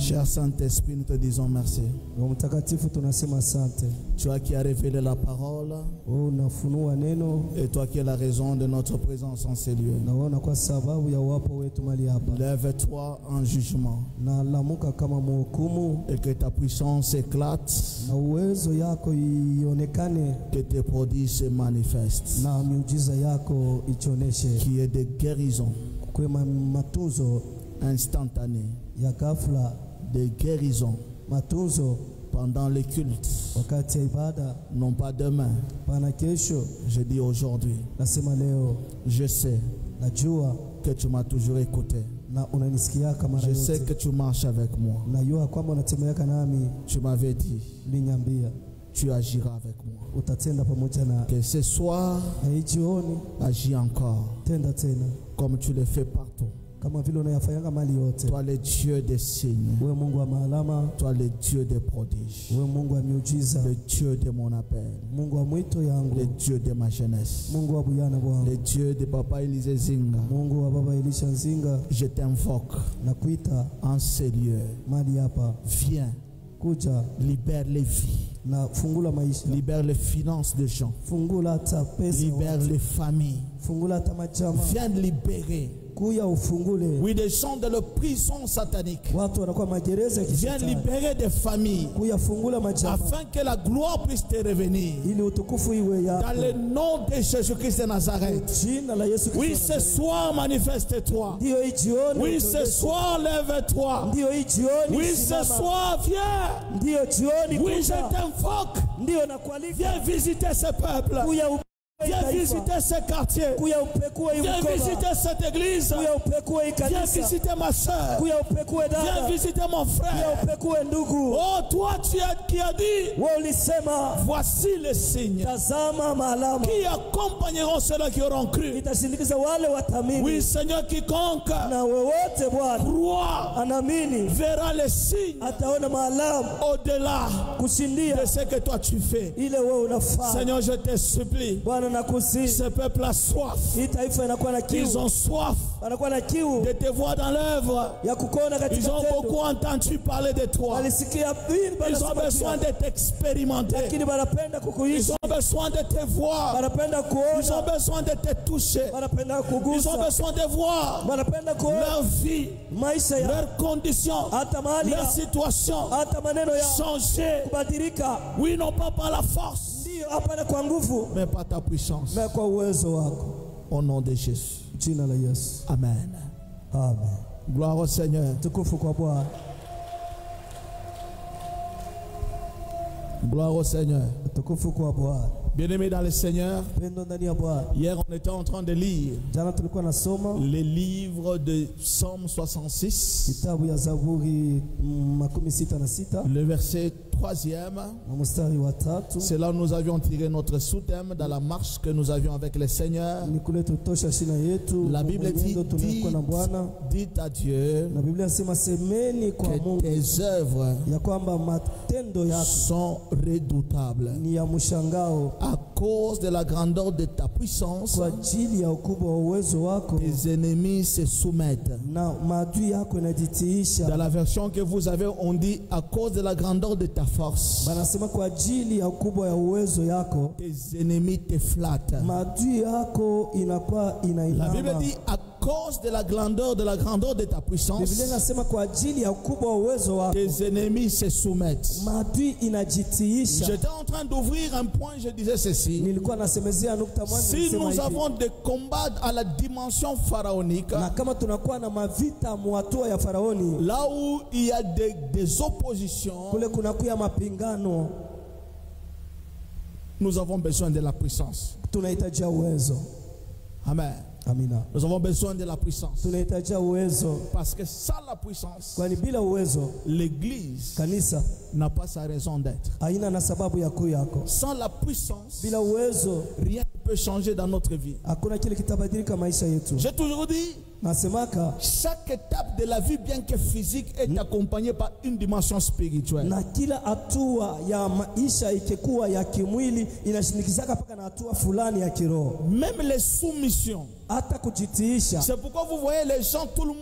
Cher Saint-Esprit, nous te disons merci. Toi qui as révélé la parole, et toi qui es la raison de notre présence en ces lieux. Lève-toi en jugement, et que ta puissance éclate, que tes prodiges se manifestent, qui est de guérison instantanée, de guérison pendant le culte, non pas demain. Je dis aujourd'hui, je sais que tu m'as toujours écouté. Je sais que tu marches avec moi. Tu m'avais dit, tu agiras avec moi. Que ce soir, agis encore, comme tu le fais partout. Toi le Dieu des signes, toi le Dieu des prodiges, le Dieu de mon appel, le Dieu de ma jeunesse, le Dieu de Papa Élisée Zinga. Je t'invoque en ces lieux. Viens, libère les vies, libère les finances des gens, libère les familles. Viens libérer, oui, des gens de la prison satanique. Viens libérer des familles, afin que la gloire puisse te revenir. Dans le nom de Jésus-Christ de Nazareth. Oui, ce soir, manifeste-toi. Oui, ce soir, lève-toi. Oui, ce soir, viens. Oui, je t'invoque. Viens visiter ce peuple. Viens visiter ce quartier. Viens visiter cette église. Viens visiter ma soeur. Viens visiter mon frère. Oh, toi qui as dit, voici les signes qui accompagneront ceux qui auront cru. Oui, Seigneur, quiconque croit verra les signes au-delà de ce que toi tu fais. Seigneur, je te supplie. Ce peuple a soif. Ils ont soif de te voir dans l'œuvre. Ils ont beaucoup entendu parler de toi. Ils ont besoin de t'expérimenter. Ils ont besoin de te voir. Ils ont besoin de te toucher. Ils ont besoin de voir leur vie, leurs conditions, leur situation changer. Oui, non pas par la force, mais par ta puissance. Au nom de Jésus. Amen. Amen. Gloire au Seigneur. Gloire au Seigneur. Bien-aimés dans le Seigneur, hier on était en train de lire les livres de Psaume 66, le verset 3e. C'est là où nous avions tiré notre sous-thème dans la marche que nous avions avec le Seigneur. La Bible dit à Dieu que tes œuvres sont redoutables. À cause de la grandeur de ta puissance, tes ennemis se soumettent. Dans la version que vous avez, on dit à cause de la grandeur de ta force, tes ennemis te flattent. La Bible dit à cause de la grandeur de ta puissance, tes ennemis se soumettent. J'étais en train d'ouvrir un point, je disais ceci. Si nous avons des combats à la dimension pharaonique, là où il y a des oppositions, nous avons besoin de la puissance. Amen. Nous avons besoin de la puissance. Parce que sans la puissance, l'église n'a pas sa raison d'être. Sans la puissance, rien ne peut changer dans notre vie. J'ai toujours dit, chaque étape de la vie, bien que physique, est accompagnée par une dimension spirituelle. Même les soumissions C'est pourquoi vous voyez les gens, tout le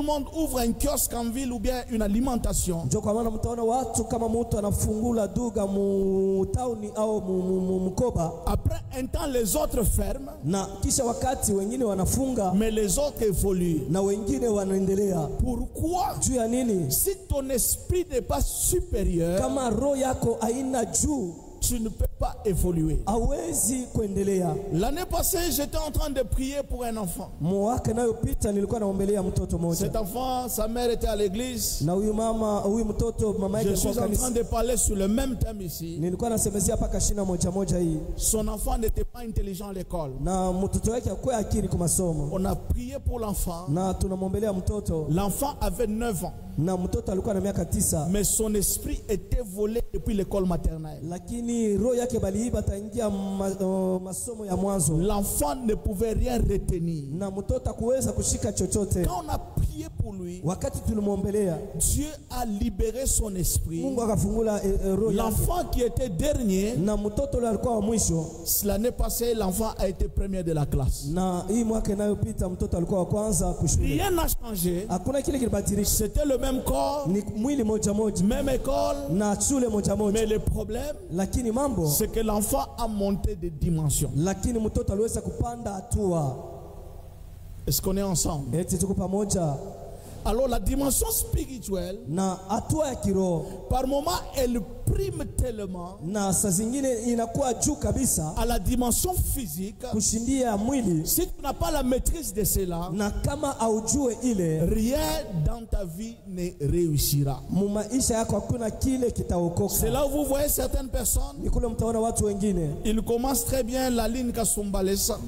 monde ouvre un kiosque en ville ou bien une alimentation. Après un temps, les autres ferment, mais les autres évoluent. Pourquoi? Si ton esprit n'est pas supérieur, tu ne peux pas évoluer. L'année passée, j'étais en train de prier pour un enfant. Cet enfant, sa mère était à l'église. Je suis en train de parler sur le même thème ici. Son enfant n'était pas intelligent à l'école. On a prié pour l'enfant. L'enfant avait 9 ans. Mais son esprit était volé depuis l'école maternelle. L'enfant ne pouvait rien retenir. Quand on a prié pour lui, Dieu a libéré son esprit. L'enfant qui était dernier, l'année passée, l'enfant a été premier de la classe. Rien n'a changé. C'était le même corps, même école, mais le problème, c'est que l'enfant a monté de dimensions. Est-ce qu'on est ensemble? Alors la dimension spirituelle, par moment, elle prime tellement à la dimension physique. Si tu n'as pas la maîtrise de cela, rien dans ta vie ne réussira. C'est là où vous voyez certaines personnes, ils commencent très bien la ligne Kasumbalesa.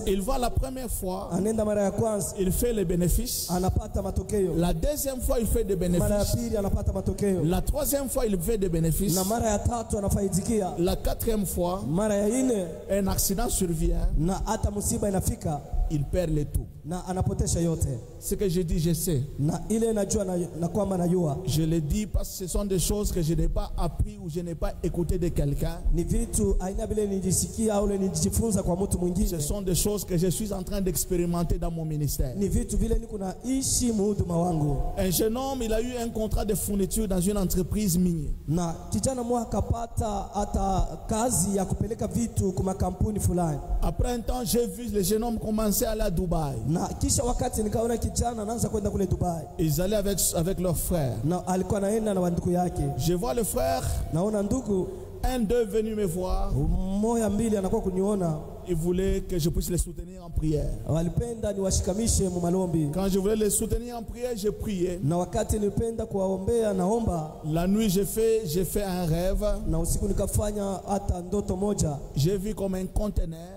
Il va la première fois, il fait les bénéfices. La deuxième fois, il fait des bénéfices. La troisième fois, il fait des bénéfices. La quatrième fois, un accident survient. Il perd le tout. Ce que je dis, je sais. Je le dis parce que ce sont des choses que je n'ai pas appris ou je n'ai pas écouté de quelqu'un. Ce sont des choses que je suis en train d'expérimenter dans mon ministère. Un jeune homme, il a eu un contrat de fourniture dans une entreprise minière. Après un temps, j'ai vu le jeune homme commencer à aller à Dubaï. Ils allaient avec leur frère. Je vois le frère. Un d'eux est venu me voir. Il voulait que je puisse les soutenir en prière. Quand je voulais les soutenir en prière, j'ai prié. La nuit, j'ai fait un rêve. J'ai vu comme un conteneur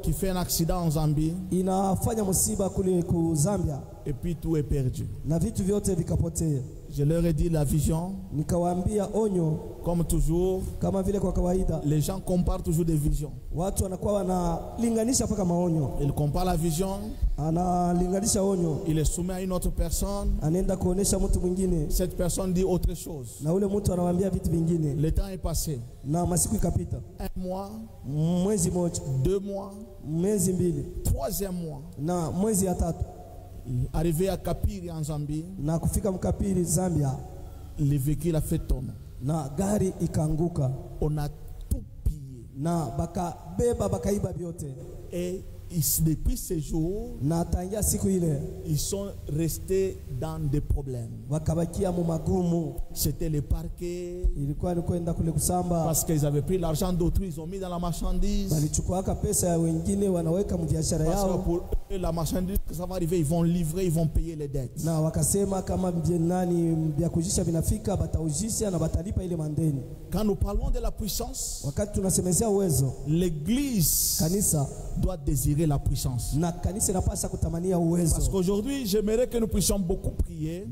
qui fait un accident en Zambie. Et puis tout est perdu. Je leur ai dit la vision. Comme toujours, les gens comparent toujours des visions. Ils comparent la vision. Il les soumet à une autre personne. Cette personne dit autre chose. Le temps est passé. 1 mois, 2 mois, 3e mois. Arrivé à Kapiri en Zambie, le véhicule a fait tonneau. On a tout pillé. Et depuis ce jour, ils sont restés dans des problèmes. C'était le parquet. Parce qu'ils avaient pris l'argent d'autrui, ils ont mis dans la marchandise. Parce que pour eux, la marchandise, ça va arriver, ils vont livrer, ils vont payer les dettes. Quand nous parlons de la puissance, l'église doit désirer la puissance. Parce qu'aujourd'hui, j'aimerais que nous puissions beaucoup prier.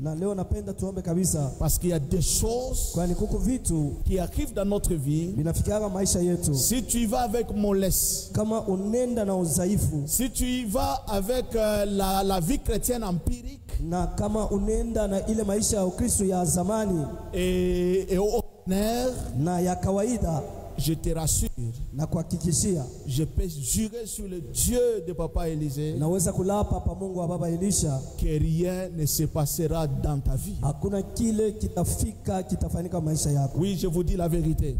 Parce qu'il y a des choses qui arrivent dans notre vie. Si tu y vas avec mollesse, si tu y vas avec la vie chrétienne empirique et ordinaire, Je te rassure. Je peux jurer sur le Dieu de Papa Élisée que rien ne se passera dans ta vie. Oui, je vous dis la vérité.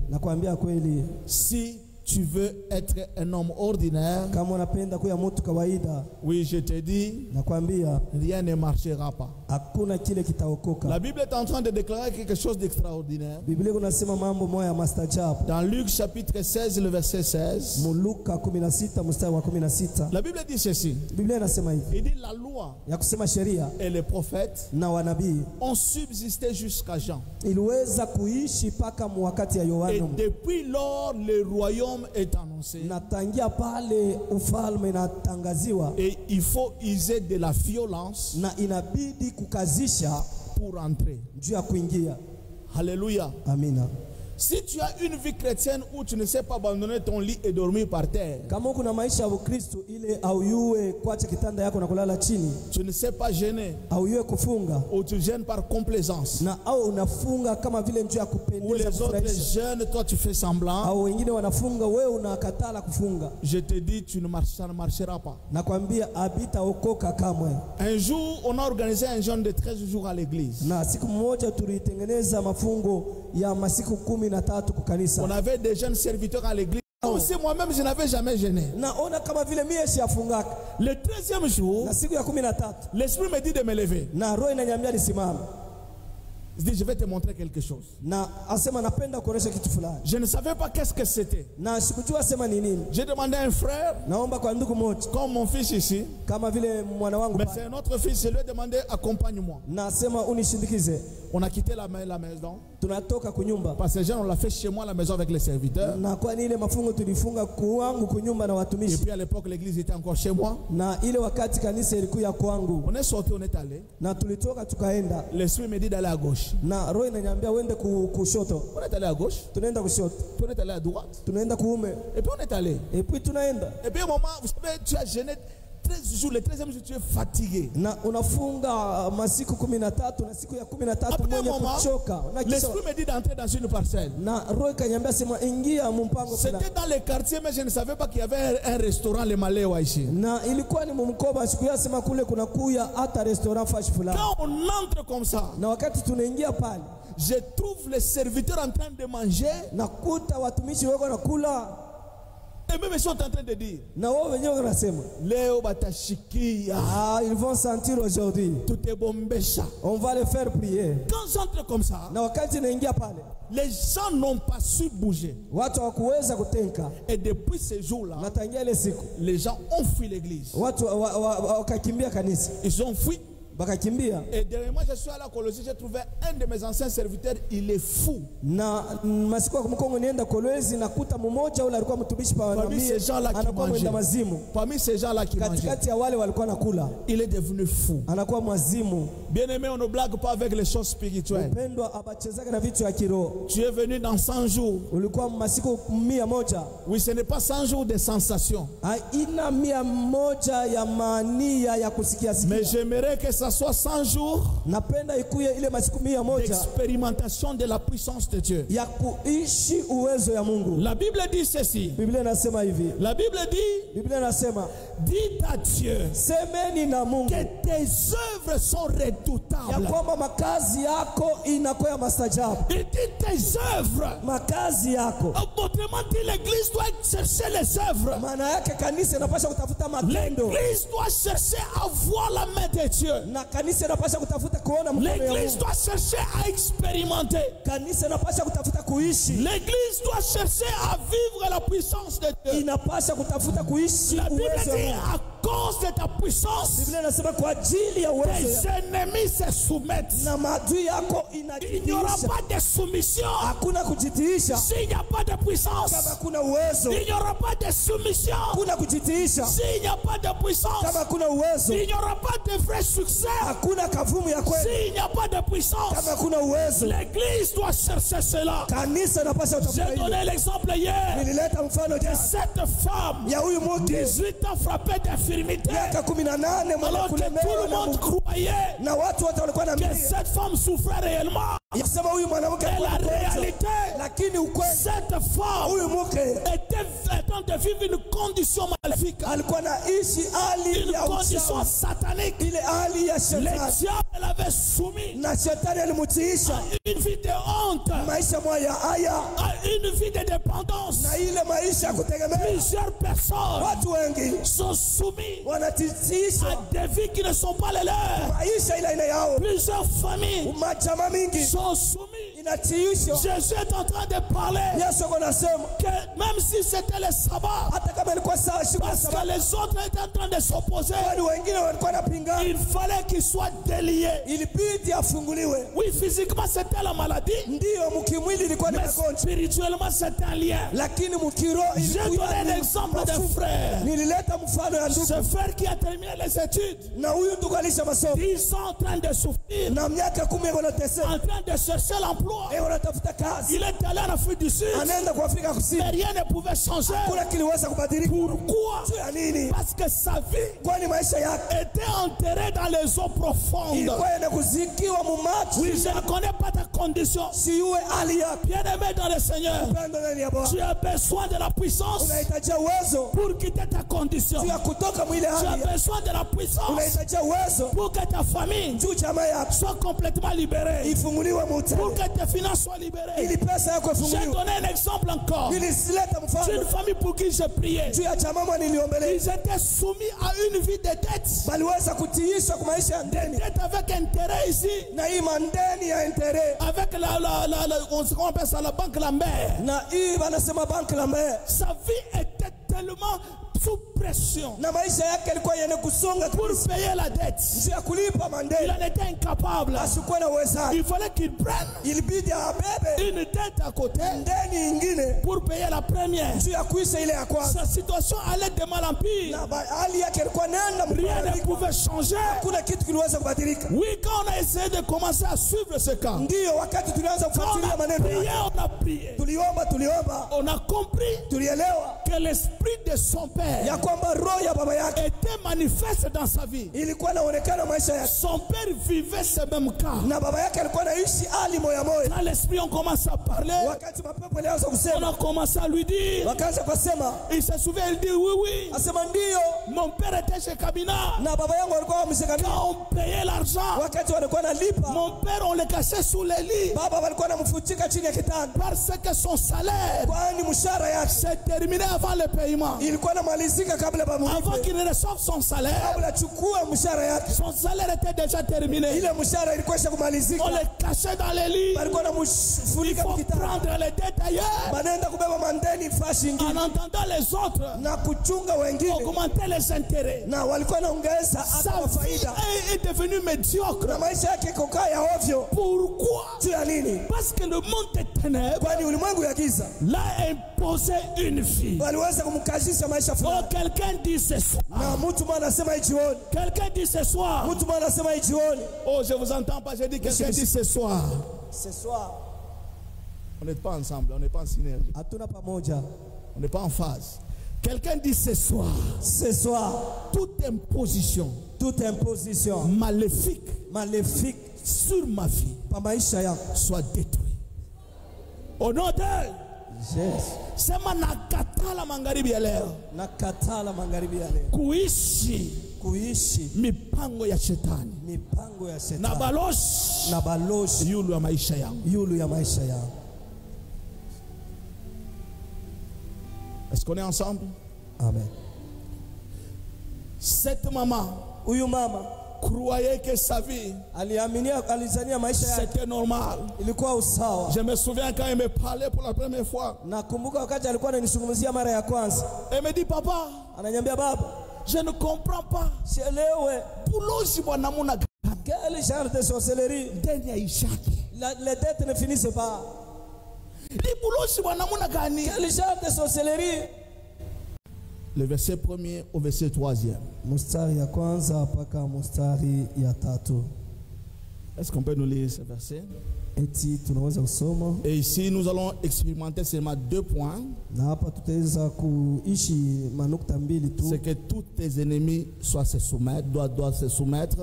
Si tu veux être un homme ordinaire, oui, je te dis, rien ne marchera pas. La Bible est en train de déclarer quelque chose d'extraordinaire. Dans Luc chapitre 16, le verset 16, la Bible dit ceci. Il dit la loi et les prophètes ont subsisté jusqu'à Jean. Et depuis lors, le royaume est annoncé. Et il faut user de la violence pour entrer. Alléluia. Amina. Si tu as une vie chrétienne où tu ne sais pas abandonner ton lit et dormir par terre, tu ne sais pas gêner, ou tu gênes par complaisance, ou les autres gênent, toi tu fais semblant, je te dis, ça ne marchera pas. Un jour, on a organisé un jeûne de 13 jours à l'église. On avait des jeunes serviteurs à l'église. Aussi, moi-même, je n'avais jamais gêné. Le 13e jour, l'Esprit me dit de me lever. Il dit, je vais te montrer quelque chose. Je ne savais pas qu'est-ce que c'était. J'ai demandé à un frère, comme mon fils ici, mais c'est un autre fils, je lui ai demandé, accompagne-moi. On a quitté la maison. Parce que les gens, on l'a fait chez moi à la maison avec les serviteurs. Et puis à l'époque, l'église était encore chez moi. On est sorti, on est allé. L'Esprit me dit d'aller à gauche. On est allé à gauche. On est allé à droite. Et puis on est allé. Et puis au moment, vous savez, tu as gêné 13 jours, le 13e jour, tu es fatigué. Après un moment, l'Esprit me dit d'entrer dans une parcelle. C'était dans les quartiers, mais je ne savais pas qu'il y avait un restaurant, le Maléwa ici. Quand on entre comme ça, je trouve les serviteurs en train de manger. Et même ils sont en train de dire, Léo Batashikia, ils vont sentir aujourd'hui. Tout est bombécha. On va les faire prier. Quand j'entre comme ça, les gens n'ont pas su bouger. Et depuis ces jours-là, les gens ont fui l'église. Ils ont fui. Et dernièrement, je suis allé à Colosie, j'ai trouvé un de mes anciens serviteurs, il est fou. Parmi ces gens-là qui mangeaient, il est devenu fou. Bien aimé, on ne blague pas avec les choses spirituelles. Tu es venu dans 100 jours. Oui, ce n'est pas 100 jours de sensations. Mais j'aimerais que ça soit 100 jours d'expérimentation de la puissance de Dieu. La Bible dit ceci. La Bible dit, dis à Dieu que tes œuvres sont redoutables. Il dit tes œuvres. Autrement dit, l'église doit chercher les œuvres. L'église doit chercher à voir la main de Dieu. L'église doit chercher à expérimenter. L'église doit chercher à vivre la puissance de Dieu. La Bible dit, à cause de ta puissance, tes ennemis se soumettent. Il n'y aura pas de soumission s'il n'y a pas de puissance. Il n'y aura pas de soumission s'il n'y a pas de puissance. Il n'y aura pas de vrai succès s'il n'y a pas de puissance. L'église doit chercher cela. J'ai donné l'exemple hier de cette femme, 18 ans frappée d'infirmité, alors que tout le monde croyait que cette femme souffrait réellement. Et la réalité, cette femme était en train de vivre une condition maléfique, une condition satanique. Le diable l'avait soumis à une vie de honte, à une vie de dépendance. Plusieurs personnes sont soumises à des vies qui ne sont pas les leurs. Plusieurs familles sont soumises. Jésus est en train de parler que même si c'était le sabbat, parce que les autres étaient en train de s'opposer, il fallait qu'il soit délié. Oui, physiquement c'était la maladie, mais spirituellement c'était un lien. J'ai donné l'exemple d'un frère. Ce frère qui a terminé les études, 10 ans en train de souffrir, en train de chercher l'emploi. Il est allé en Afrique du Sud, mais rien ne pouvait changer. Pourquoi? Parce que sa vie était enterrée dans les eaux profondes. Oui, je ne connais pas ta condition. Bien-aimé dans le Seigneur, tu as besoin de la puissance pour quitter ta condition. Tu as besoin de la puissance pour que ta famille soit complètement libérée, pour que tes finances soient libérées. J'ai donné un exemple encore d'une famille pour qui j'ai prié. Ils étaient soumis à une vie de dette. Des dettes avec intérêt ici, avec on appelle ça la banque la mère. Sa vie était tellement sous pression pour payer la dette. Il en était incapable. Il fallait qu'il prenne une dette à côté pour payer la première. Sa situation allait de mal en pire. Rien ne pouvait changer. Oui, quand on a essayé de commencer à suivre ce camp, on a prié. On a compris que l'esprit de son père était manifeste dans sa vie. Son père vivait ce même cas. Quand l'esprit on commence à parler, on a commencé à lui dire, il se souvient, il dit oui, mon père était chez Kabina. Quand on payait l'argent, mon père on le cachait sous les lits, parce que son salaire s'est terminé avant le paiement. Avant qu'il ne reçove son salaire, son salaire était déjà terminé. On le cachait dans les lits. Il faut prendre les dettes ailleurs. En entendant les autres augmenter les intérêts. Sa vie est devenue médiocre. Pourquoi? Parce que le monde des ténèbres l'a imposé une vie. Oh, quelqu'un dit ce soir. Quelqu'un dit ce soir. Oh, je vous entends pas, je dis quelqu'un dit ce soir. Ce soir. On n'est pas ensemble, on n'est pas en synergie. On n'est pas en phase. Quelqu'un dit ce soir. Ce soir. Toute imposition maléfique sur ma vie soit détruite. Au nom d'elle. Sema nakatala magharibi ya leo. Kuishi mipango ya shetani. Na baloshi yulu ya maisha yangu. Est-ce qu'on est ensemble? Amen. Cette maman, croyait que sa vie c'était normal. Je me souviens quand il me parlait pour la première fois. Elle me dit, papa, je ne comprends pas. Quel genre de sorcellerie? Les dettes ne finissent pas. Quel genre de sorcellerie? Le verset 1er au verset 3e. Est-ce qu'on peut nous lire ce verset? Et ici, nous allons expérimenter seulement 2 points. C'est que tous tes ennemis doivent se soumettre.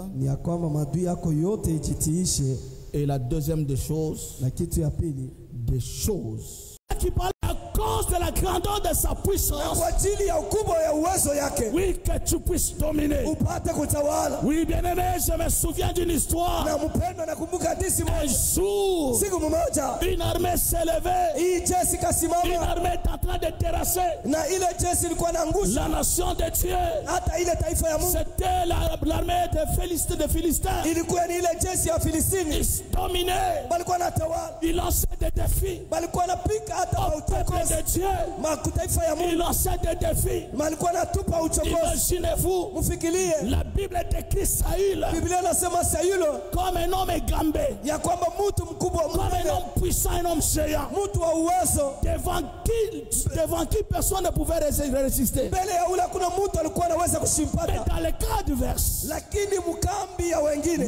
Et la deuxième des choses, des choses qui parlent à cause de la grandeur de sa puissance. Oui, que tu puisses dominer. Oui, bien aimé, je me souviens d'une histoire. Un jour, une armée s'est levée. Une armée est en train de terrasser la nation de Dieu. C'était l'armée des Philistins. Ils dominaient. Ils lançaient des défis au peuple de Dieu. Il lançait des défis. Imaginez-vous, la Bible décrit Saül comme un homme gambé, comme un homme puissant, un homme géant, devant qui personne ne pouvait résister. Mais dans le cas du verset,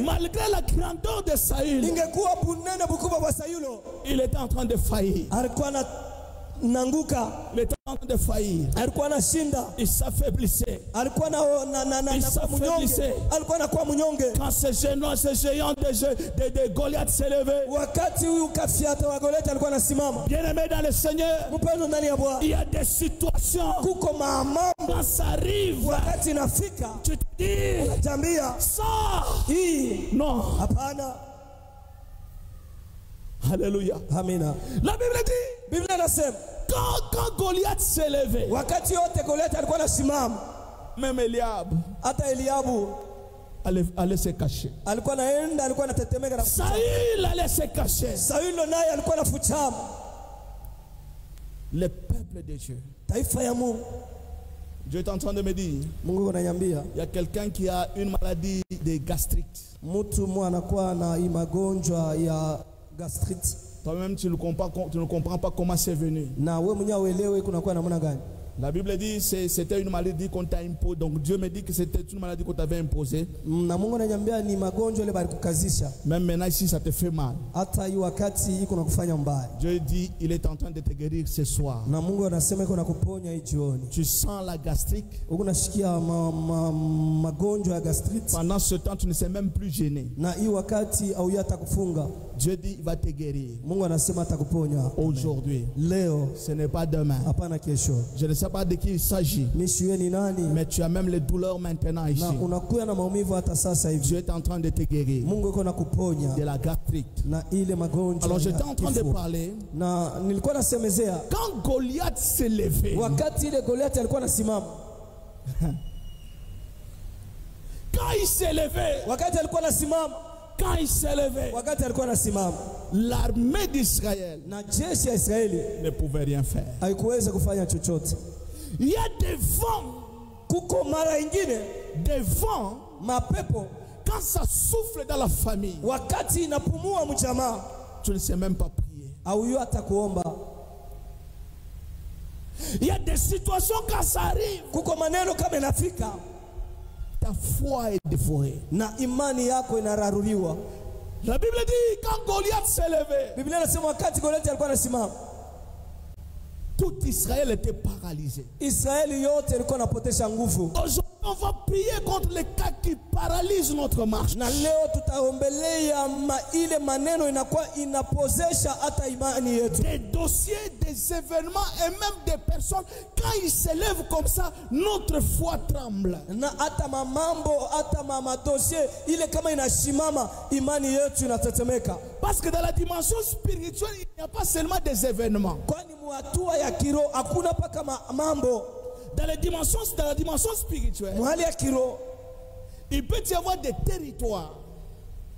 malgré la grandeur de Saül, il était en train de faillir. Il était en train de faillir. Il s'affaiblissait. Quand ce géant de Goliath s'est levé, bien aimé dans le Seigneur, il y a des situations, quand ça arrive, tu te dis, ça, non. Alléluia. Amen. La Bible dit, quand Goliath s'est levé, même Eliab allait se cacher. Saül allait se cacher. Le peuple de Dieu. Dieu est en train de me dire, il y a quelqu'un qui a une maladie de gastrite. Toi-même, tu ne comprends pas comment c'est venu. La Bible dit que c'était une maladie qu'on t'a imposée. Donc Dieu me dit que c'était une maladie qu'on t'avait imposée. Même maintenant ici, ça te fait mal. Dieu dit il est en train de te guérir ce soir. Tu sens la gastrique. Pendant ce temps, tu ne sais même plus gêner. Dieu dit il va te guérir. Aujourd'hui. Ce n'est pas demain. Je ne sais pas de qui il s'agit. Mais tu as même les douleurs maintenant ici. Dieu est en train de te guérir de la gastrite. Alors j'étais en train de parler. Quand Goliath s'est levé, quand il s'est levé, l'armée d'Israël ne pouvait rien faire. Il y a des vents. Des vents. Quand ça souffle dans la famille, tu ne sais même pas prier. Il y a des situations quand ça arrive, ta foi est dévorée. La Bible dit quand Goliath s'est levé, tout Israël était paralysé. Aujourd'hui, on va prier contre les cas qui paralysent notre marche. Des dossiers, des événements et même des personnes, quand ils s'élèvent comme ça, notre foi tremble. Parce que dans la dimension spirituelle, il n'y a pas seulement des événements. Dans la dimension spirituelle, il peut y avoir des territoires.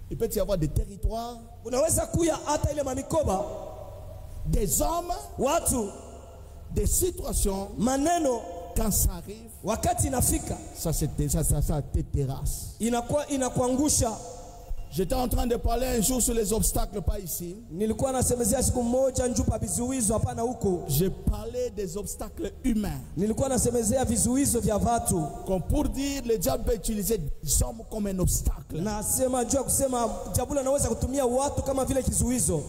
Il peut y avoir des territoires, des hommes, des situations. Quand ça arrive, ça te terrasse. J'étais en train de parler un jour sur les obstacles, pas ici. J'ai parlé des obstacles humains. Comme pour dire, le diable peut utiliser des hommes comme un obstacle.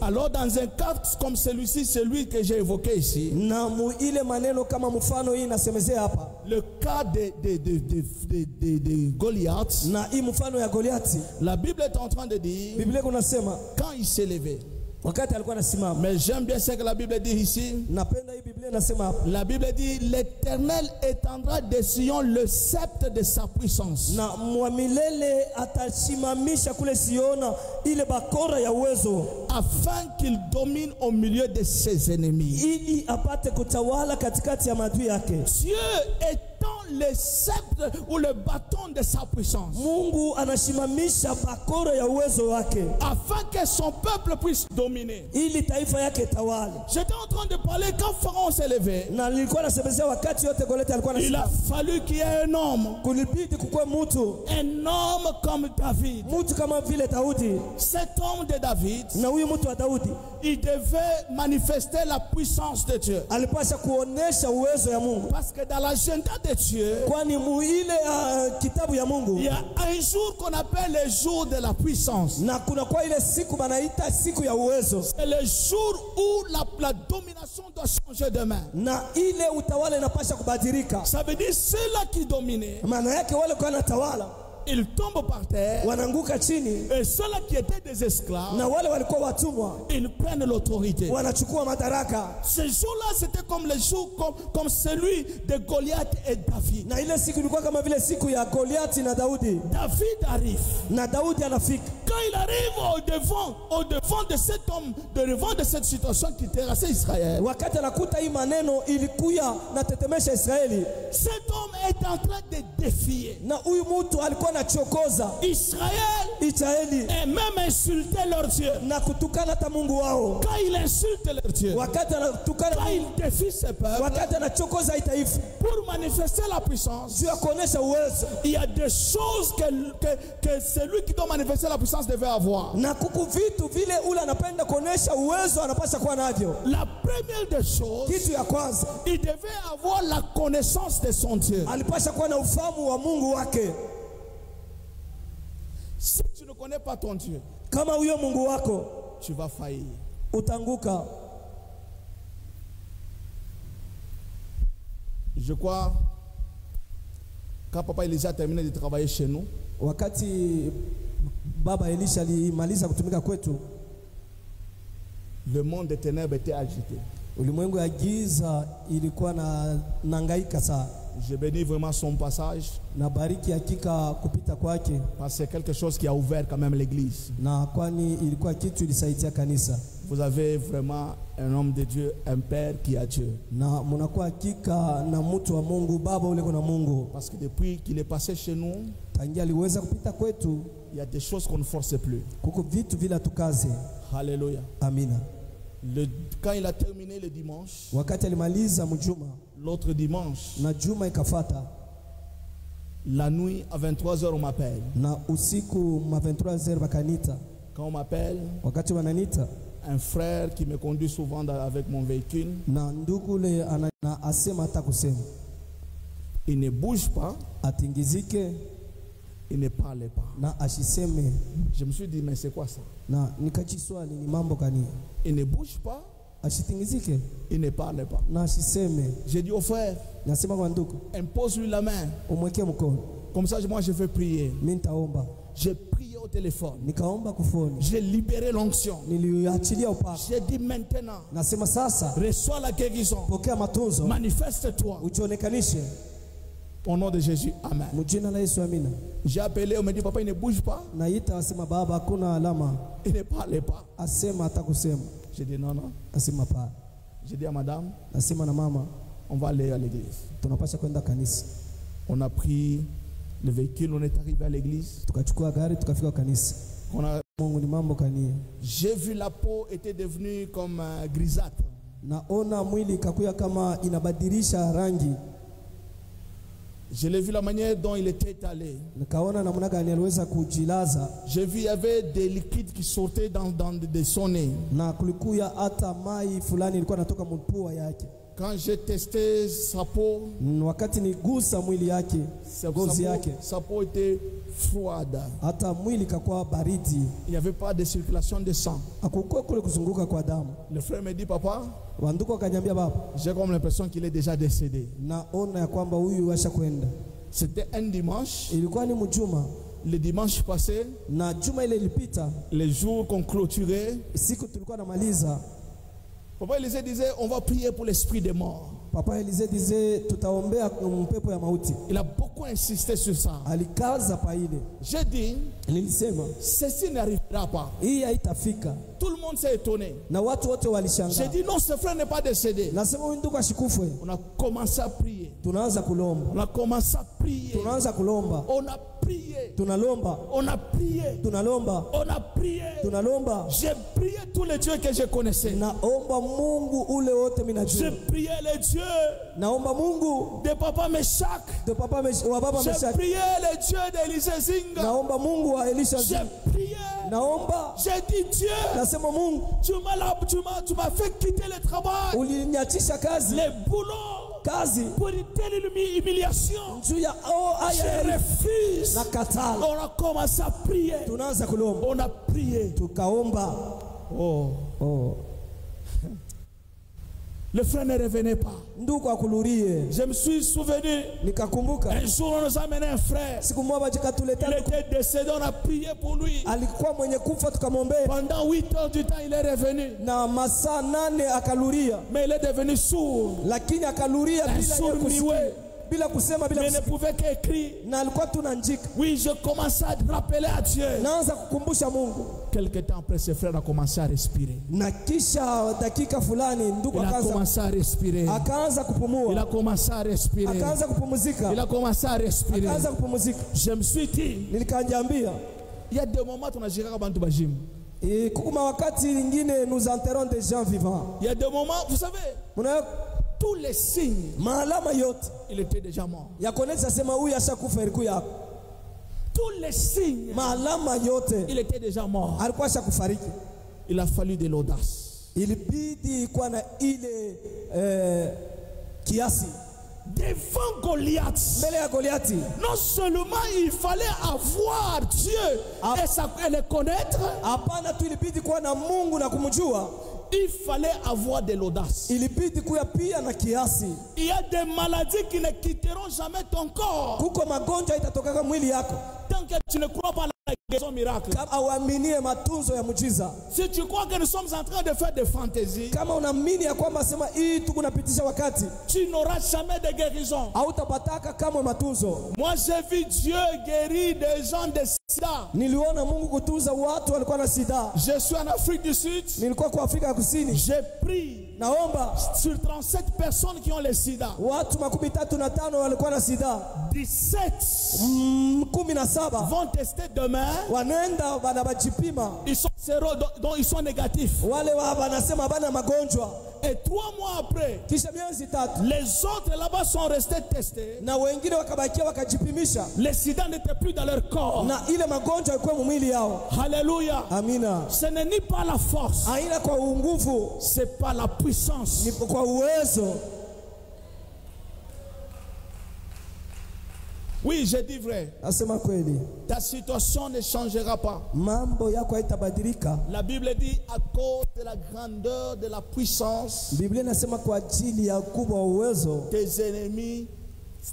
Alors dans un cas comme celui-ci, celui que j'ai évoqué ici, le cas de Goliath, na hii mfano ya Goliathi, la Bible est en train de dire, Biblia kunasema quand il s'est levé. wakati alikuwa anasimama. Mais j'aime bien ce que la Bible dit ici. Napenda hii Biblia inasema hapa. La Bible dit l'Éternel étendra de Sion le sceptre de sa puissance. Na mwamilele atasimamisha kule Siona ile bakora ya uwezo, afin qu'il domine au milieu de ses ennemis. ili apate kutawala katikati ya maadui yake. Dieu étend le sceptre ou le bâton de sa puissance. Mungu anasimamisha bakora ya uwezo wake, afin que son peuple puisse dominer. ili taifa yake tawale. J'étais en train de parler quand Pharaon s'est levé. Na nilikuwa nasemezea wakati yote Goliathi alikuwa Il a anasimama. fallu qu'il y ait un homme. Kulibidi kukue Un homme comme David. mtu kama vile Daudi. Cet homme de David, Na huyu mtu wa Daudi il devait manifester la puissance de Dieu. alipasha kuonesha uwezo ya Mungu, Parce que dans l'agenda de Dieu, kwani ile kitabu ya Mungu il y a un jour qu'on appelle le jour de la puissance. na kuna kwa ile siku banaita siku ya uwezo, C'est le jour où la domination doit changer de main. na ile utawala inapasha kubadilika. Ça veut dire ceux-là qui dominaient, Maana yake wale kwa natawala ils tombent par terre. wanaanguka chini, Et ceux-là qui étaient des esclaves, na wale walikuwa watumwa ils prennent l'autorité. wanachukua madaraka. Ce jour-là, c'était comme le jour comme celui de Goliath et David. Na ile siku ilikuwa kama vile siku ya Goliathi na Daudi. David arrive. Na Daudi anafika. Quand il arrive au devant de cet homme, devant de cette situation qui terrassait Israël, Wakati anakuta hii maneno ilikuya na tetemesha Israeli, cet homme est en train de défier na huyu mtu alikuwa anachokoza Israël Israeli et même insulter leur Dieu. na kutukana hata Mungu wao. Quand il insulte leur Dieu, Wakati anatukana, quand il défie ses peuples, wakati anachokoza hii taifa pour manifester la puissance, juu ya kuonesha uwezo, il y a des choses que celui qui doit manifester la puissance devait avoir. na kuku vitu vile ule anapenda kuonesha uwezo anapaswa kuwa navyo. La première des choses, Kitu ya kwanza, il devait avoir la connaissance de son Dieu. alipaswa kuwa na ufahamu wa Mungu wake. Si tu ne connais pas ton Dieu, Kama huyo Mungu wako, tu vas faillir. utanguka. Je crois, quand Papa Elisha a terminé de travailler chez nous, Wakati Baba Elisha alimaliza kutumika kwetu, le monde des ténèbres était agité. ulimwengu ya giza ilikuwa na nangaika sana. Je bénis vraiment son passage, Na bariki hakika kupita kwake, parce que c'est quelque chose qui a ouvert quand même l'église. na kwani ilikuwa kitu ilisaidia kanisa. Vous avez vraiment un homme de Dieu, un père qui a Dieu. Na munakuwa hakika na mtu wa Mungu, baba ule kuna Mungu. Parce que depuis qu'il est passé chez nous, Tangia aliweza kupita kwetu, il y a des choses qu'on ne force plus. kuko vitu vila tukaze. Alléluia. Amina. Quand il a terminé le dimanche, Wakati alimaliza mjuma, l'autre dimanche, na juma ikafata, la nuit à 23h on m'appelle. na usiku ma 23h bakanita. Quand on m'appelle, Wakati wananita, un frère qui me conduit souvent avec mon véhicule, na ndugu ule na asema hata kusema, il ne bouge pas, atingizike il ne parle pas. na ashiseme. Je me suis dit, mais c'est quoi ça? Na nikachiswali ni mambo gani? Il ne bouge pas, Ashitingizike il ne parle pas. na ashiseme. J'ai dit au frère, Nasema kwa ndugu, impose-lui la main. umwekee mkono, Comme ça, moi je vais prier. mimi nitaomba. J'ai prié au téléphone. Nikaomba kufoni, J'ai libéré l'onction. niliachilia upako. J'ai dit maintenant, Nasema sasa, reçois la guérison. pokea matunzo, Manifeste-toi. uchionekanishe Au nom de Jésus, amen. mjina la Yesu, amina. J'ai appelé, on me dit, papa, il ne bouge pas. Naita asema baba, hakuna alama. Il ne parle pas. Asema hata kusema. J'ai dit non, non. Asema pa. J'ai dit à madame, Nasema na mama, on va aller à l'église. tunapasha kwenda kanisa. On a pris le véhicule, on est arrivé à l'église. Tukachukua gari tukafika kanisa. Mungu ni mambo kania. J'ai vu la peau était devenue comme grisâtre. Naona mwili ikakuya kama inabadilisha rangi. Je l'ai vu la manière dont il était étalé. Nikaona namna gani aliweza kujilaza. J'ai vu il y avait des liquides qui sortaient de son nez. Na kulikuya hata mai fulani ilikuwa natoka mpua yake. Quand j'ai testé sa peau, wakati nigusa mwili yake, ngozi yake, sa peau était froide. hata mwili kakuwa baridi. Il n'y avait pas de circulation de sang. Hakukuwa kule kuzunguka kwa damu. Le frère me dit, papa, Wanduko akaniambia, baba, j'ai comme l'impression qu'il est déjà décédé. naona ya kwamba huyu asha kwenda. C'était un dimanche. Ilikuwa ni mjuma. Le dimanche passé, na juma ile ilipita, les jours qu'on clôturait, siku tulikuwa namaliza, Papa Élisée disait, on va prier pour l'esprit des morts. Papa Élisée disait tutaombea mpepo ya mauti. Il a beaucoup insisté sur ça. Alikaza pa ile. J'ai dit, nilisema ceci n'arrivera pas. Hii haitafika. Tout le monde s'est étonné. Na watu wote walishangaa. J'ai dit non, ce frère n'est pas décédé. Nasema huyu ndugu ashikufwe. On a commencé à prier. Tunaanza kulomba. On a commencé à prier. Tunaanza kulomba. On a prié. Tunalomba. On a prié. Tunalomba. On a prié. Tunalomba. J'ai prié tous les dieux que je connaissais. Naomba Mungu ule wote minajua. J'ai prié les dieux. Naomba Mungu de Papa Meshach. De Papa wa Baba Meshach. J'ai prié les dieux d'Élisée Zinga. Naomba Mungu wa Elisha Zinga. J'ai prié. Naomba. J'ai dit Dieu. Nasema Mungu. Tu m'as fait quitter le travail. Ulinyatisha kazi. Les boulots. Kazi. Pour une telle humiliation. Je refuse. On a commencé à prier. Tunaanza kulomba. On a prié. Tukaomba. Oh. Le frère ne revenait pas. Je me suis souvenu. Un jour on nous a amené un frère. Il était décédé, on a prié pour lui. Pendant 8 heures du temps il est revenu. Mais il est devenu sourd. Un sourd muet. Mais il ne pouvait qu'écrire. Oui, je commençais à rappeler à Dieu. Quelque temps après, ce frère a commencé à respirer. Il a commencé à respirer. Il a commencé à respirer. Il a commencé à respirer. Je me suis dit, il y a des moments où on a géré à Bantu Bajim. Et nous enterrons des gens vivants. Il y a des moments, vous savez, tous les signes, il était déjà mort. Tous les signes, il était déjà mort. Il a fallu de l'audace. Devant Goliath, non seulement il fallait avoir Dieu et le connaître, il fallait avoir de l'audace. Il y a des maladies qui ne quitteront jamais ton corps tant que tu ne crois pas à la guérison miracle. Si tu crois que nous sommes en train de faire des fantaisies, tu n'auras jamais de guérison. Moi j'ai vu Dieu guérir des gens de sida. Je suis en Afrique du Sud. J'ai pris sur 37 personnes qui ont le sida. 17 vont tester demain. Ils sont zéro, donc ils sont négatifs. Et 3 mois après, les autres là-bas sont restés testés. Le sida n'était plus dans leur corps. Alléluia. Ce n'est ni pas la force, c'est pas la puissance. Oui, je dis vrai. Ta situation ne changera pas. La Bible dit à cause de la grandeur de la puissance,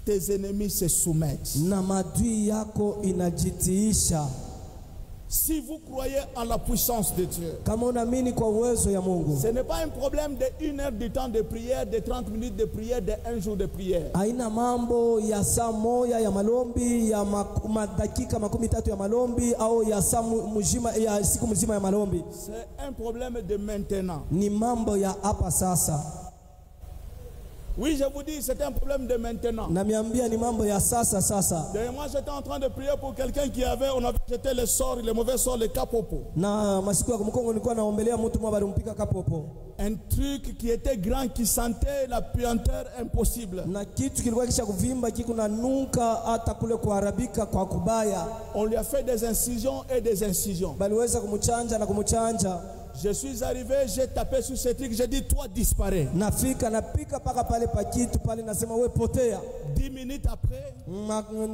tes ennemis se soumettent. Si vous croyez en la puissance de Dieu, ce n'est pas un problème de 1 heure du temps de prière, de 30 minutes de prière, de 1 jour de prière. C'est un problème de maintenant. Oui, je vous dis, c'est un problème de maintenant. Moi, j'étais en train de prier pour quelqu'un qui avait, on avait jeté le sort, le mauvais sort, le kapopo. Un truc qui était grand, qui sentait la puanteur impossible. On lui a fait des incisions et des incisions. Je suis arrivé, j'ai tapé sur ce truc, j'ai dit toi disparais. Nafika napika paka pale pakitu pale nasema we potea. 10 minutes après,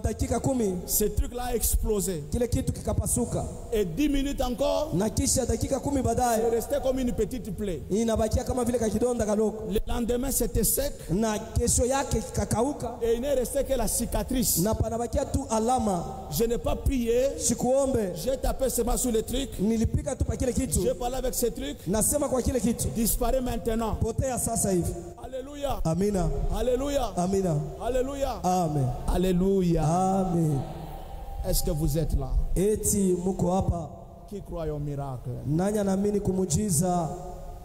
dakika 10 ce truc là a explosé. Kile kitu kikapasuka. Et 10 minutes encore, na kisha dakika 10 baadaye c'est resté comme une petite plaie. Inabakia kama vile kakidonda kaloko. Le lendemain c'était sec. Na kesho yake kakauka. Et il n'est resté que la cicatrice. Na panabakia tu alama. Je n'ai pas prié. Sikuombe. J'ai tapé seulement sur le truc. Nilipika tu pa kile kitu. J'ai parlé avec ce truc. Nasema kwa kile kitu. Disparaît maintenant. Potea sasa hivi. Alléluia. Amina. Alléluia. Amina. Alléluia. Amen. Alléluia. Amen. Est-ce que vous êtes là? Eti muko hapa. Qui croit au miracle? Nani anaamini kumujiza?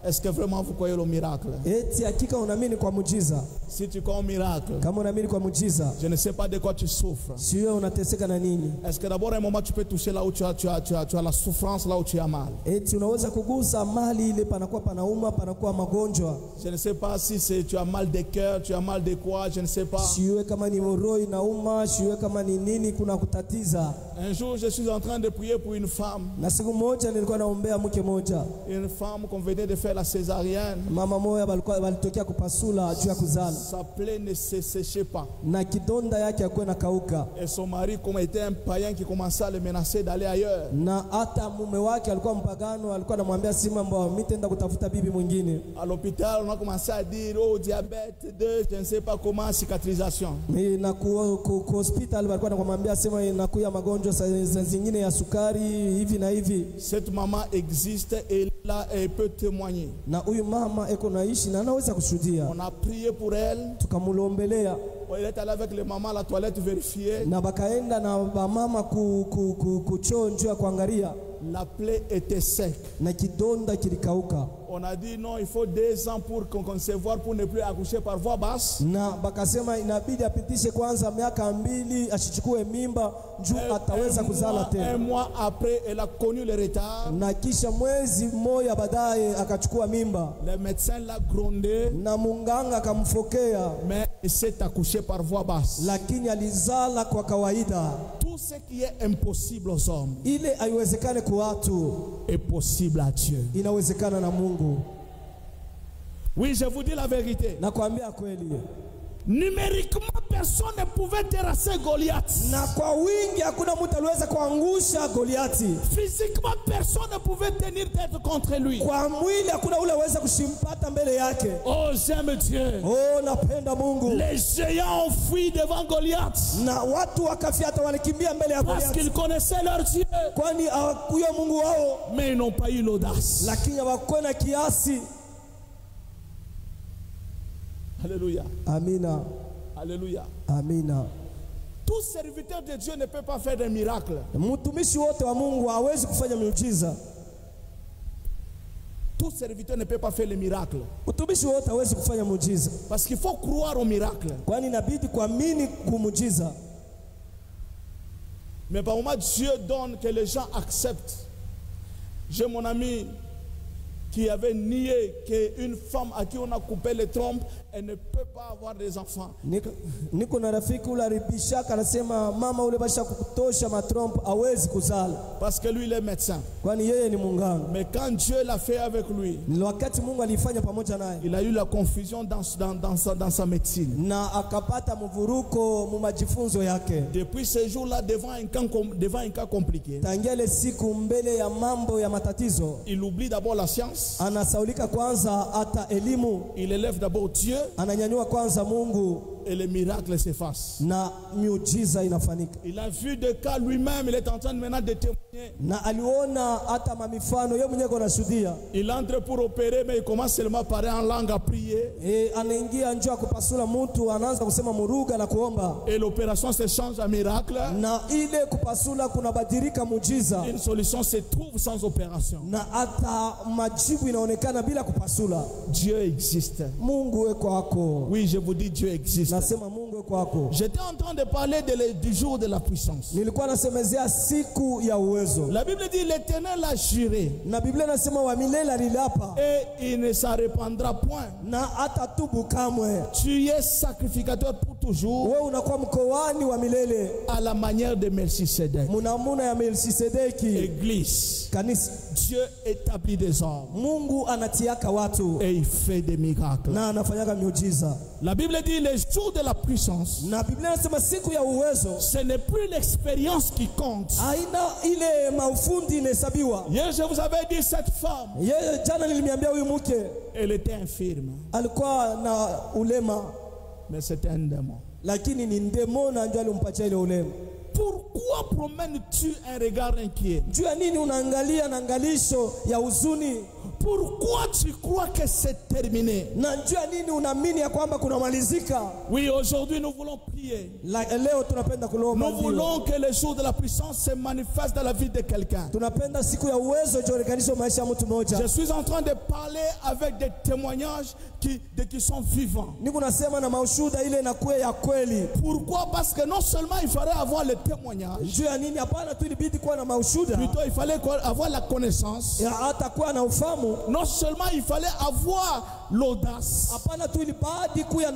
Est-ce que vraiment vous croyez au miracle? Eti hakika unaamini kwa mujiza? Si tu crois au miracle, kama unaamini kwa mujiza, je ne sais pas de quoi tu souffres. Si wewe unateseka na nini? Est-ce que d'abord à un moment tu peux toucher là où tu as la souffrance, là où tu as mal? Eti unaweza kugusa mali ile panakuwa panauma, panakuwa magonjwa. Je ne sais pas si tu as mal de cœur, tu as mal de quoi, je ne sais pas. Si wewe kama ni roho inauma, si wewe kama ni nini kuna kutatiza. Un jour je suis en train de prier pour une femme. Na siku moja nilikuwa naombea mke moja. Une femme qu'on venait de faire la césarienne. Mama moja walitokea kupasula juu ya kuzala. Sa plaie ne se séchait pas. Na kidonda yake hakuwa nakauka. Et son mari, comme était un païen qui commençait à le menacer d'aller ailleurs. Na hata mume wake alikuwa mpagano, alikuwa anamwambia sima mbao mitaenda kutafuta bibi mwingine. À l'hôpital, on a commencé à dire oh diabète 2, je ne sais pas comment, cicatrisation. Na ku hospital walikuwa anamwambia sema inakuya magonjwa zingine ya sukari hivi na hivi. Cette maman existe et là elle peut témoigner. Na huyu mama eko naishi na anaweza kushuhudia. On a prié pour elle. Tukamulombelea. Elle est allée avec les mamans à la toilette vérifier. Na bakaenda na mama kuchoo njoo kuangalia. La plaie était sec. Na kidonda kilikauka. On a dit non, il faut 2 ans pour concevoir, pour ne plus accoucher par voie basse. Na bakasema inabidi apitishe kwanza miaka 2 asichukue mimba juu ataweza kuzala tena. Un mois après, elle a connu le retard. Na kisha mwezi mmoja baadaye akachukua mimba. Le médecin l'a grondé. Na munganga akamfokea. Mais il s'est accouché par voie basse. Lakini alizala kwa kawaida. Tout ce qui est impossible aux hommes, ile haiwezekane kwa watu, est possible à Dieu. Inawezekana na Mungu. Oui, je vous dis la vérité. Nakwambia kweli. Numériquement, personne ne pouvait terrasser Goliath. Na kwa wingi hakuna mtu aliweza kuangusha Goliathi. Physiquement, personne ne pouvait tenir tête contre lui. Kwa mwili hakuna ule aweza kushimpata mbele yake. Oh, j'aime Dieu. Oh, napenda Mungu. Les géants ont fui devant Goliath. Na watu wakafiata walikimbia mbele ya Goliath. Parce qu'ils connaissaient leur Dieu. Kwani hawakuyo Mungu wao. Mais ils n'ont pas eu l'audace. Lakini hawakuwa na kiasi. Alléluia. Amina. Alléluia. Amina. Tout serviteur de Dieu ne peut pas faire des miracles. Mtumishi wote wa Mungu hawezi kufanya miujiza. Tout serviteur ne peut pas faire les miracles. Mtumishi wote hawezi kufanya muujiza. Parce qu'il faut croire au miracle. Kwani inabidi kuamini kumujiza. Mais par moment Dieu donne que les gens acceptent. J'ai mon ami qui avait nié qu'une femme à qui on a coupé les trompes, elle ne peut pas avoir des enfants. Niko na rafiki ule alibishaka anasema mama ule basha kutosha matrompe hawezi kuzala. Parce que lui il est médecin. Kwani yeye ni munganga. Mais quand Dieu l'a fait avec lui, wakati Mungu alifanya pamoja naye, il a eu la confusion dans sa médecine. Na akapata mvuruko mu majifunzo yake. Depuis ce jour-là, devant un cas compliqué, tangia siku mbele ya mambo ya matatizo, il oublie d'abord la science. Anasaulika kwanza hata elimu. Il élève d'abord Dieu. Ananyanyua kwanza Mungu. Et les miracles s'effacent. Na miujiza inafanyika. Il a vu des cas lui-même, il est en train maintenant de témoigner. Na aliona hata mamifano yeye mwenyewe anashuhudia. Il entre pour opérer mais il commence seulement à parler en langue, à prier. Anaingia njoo kupasula mtu anaanza kusema muruga na kuomba. Et l'opération se change en miracle. Na ile kupasula kunabadilika muujiza. Une solution se trouve sans opération. Na hata majibu inaonekana bila kupasula. Dieu existe. Mungu eko wako. Oui, je vous dis Dieu existe. Nasema Mungu kwako. J'étais en train de parler du jour de la puissance. Nilikuwa nasemezea siku ya uwezo. La Bible dit l'Éternel a juré. Na Biblia inasema wa milele aliliapa. Et il ne s'en répandra point. Na hatatubu kamwe. Tu es sacrificateur pour toujours. Wewe unakuwa mkoani wa milele. À la manière de Melchisedec. Munamuna ya Melchisedeki. Église. Kanisa. Dieu établit des hommes. Mungu anatiaka watu. Et il fait des miracles. Na anafanyaga miujiza. La Bible dit les jours de la puissance. Na Biblia inasema siku ya uwezo. Ce n'est plus l'expérience qui compte. Haina ile maufundi inahesabiwa. Hier je vous avais dit cette femme. Yeye jana nilimiambia huyu mke. Elle était infirme. Alikuwa na ulema. Mais c'était un démon. Lakini ni ndemo na ndio alimpatia ile ulema. Pourquoi promènes-tu un regard inquiet? Juu ya nini unaangalia na angalisho ya huzuni? Pourquoi tu crois que c'est terminé? Na juu ya nini unaamini ya kwamba kunamalizika? Oui, aujourd'hui nous voulons prier. Leo tunapenda kulomba. Nous voulons que le jour de la puissance se manifeste dans la vie de quelqu'un. Tunapenda siku ya uwezo ionekane maisha ya mtu mmoja. Je suis en train de parler avec des témoignages qui sont vivants. Niko nasema na maushuhuda ile inakuwa ya kweli. Pourquoi? Parce que non seulement il fallait avoir le témoignage. Juu ya nini? Hapana tu ilibidi kuwa na maushuhuda. Plutôt il fallait avoir la connaissance. Ya hata kuwa na ufahamu. Non seulement il fallait avoir l'audace. Hapana tu ilibidi kuwa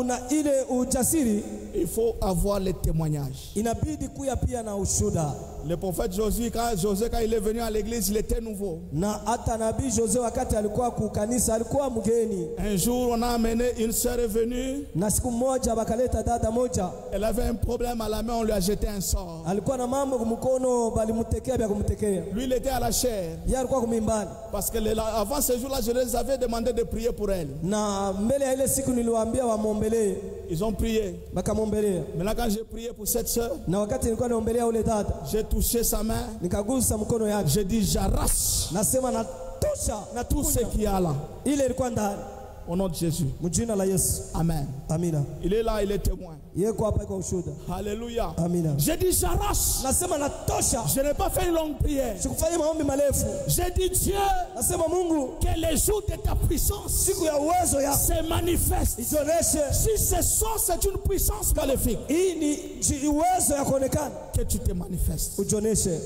na ile ujasiri. Il faut avoir le témoignage. Inabidi kuwa pia na ushuhuda. Le prophète Josué quand il est venu à l'église, il était nouveau. Na hata nabii Jose wakati alikuwa kukanisa alikuwa mgeni. Un jour on a amené une sœur est venue. Na siku moja bakaleta dada moja. Elle avait un problème à la main, on lui a jeté un sort. Alikuwa na mambo kumkono balimutekea bya kumtekea. Lui il était à la chair. Yeye alikuwa kumimbani. Parce que avant ce jour-là je les avais demandé de prier pour elle. Na mbele ya ile siku niliwaambia wamuombelee. Ils ont prié. Bakamwombelea. Maintenant quand j'ai prié pour cette sœur, na wakati nilikuwa naombelea ule dada, j'ai touché sa main. Nikagusa mkono yake. J'ai dit j'arrache. Nasema natosha na tout ce qu'il y a là. Ile ilikuwa ndani. Au nom de Jésus. Mjina la Yesu. Amen. Amina. Il est là, il est témoin. Yeko hapa kwa ushuhuda. Alléluia. Amina. J'ai dit j'arrache. Nasema natosha. Je n'ai pas fait une longue prière. Sikufanya maombi marefu. J'ai dit Dieu. Nasema Mungu. Que les jours de ta puissance. Siku ya uwezo ya. Se manifeste. Izoneshe. Si ce son c'est une puissance maléfique. Hii ni uwezo ya kuonekana. Que tu te manifestes. Ujoneshe.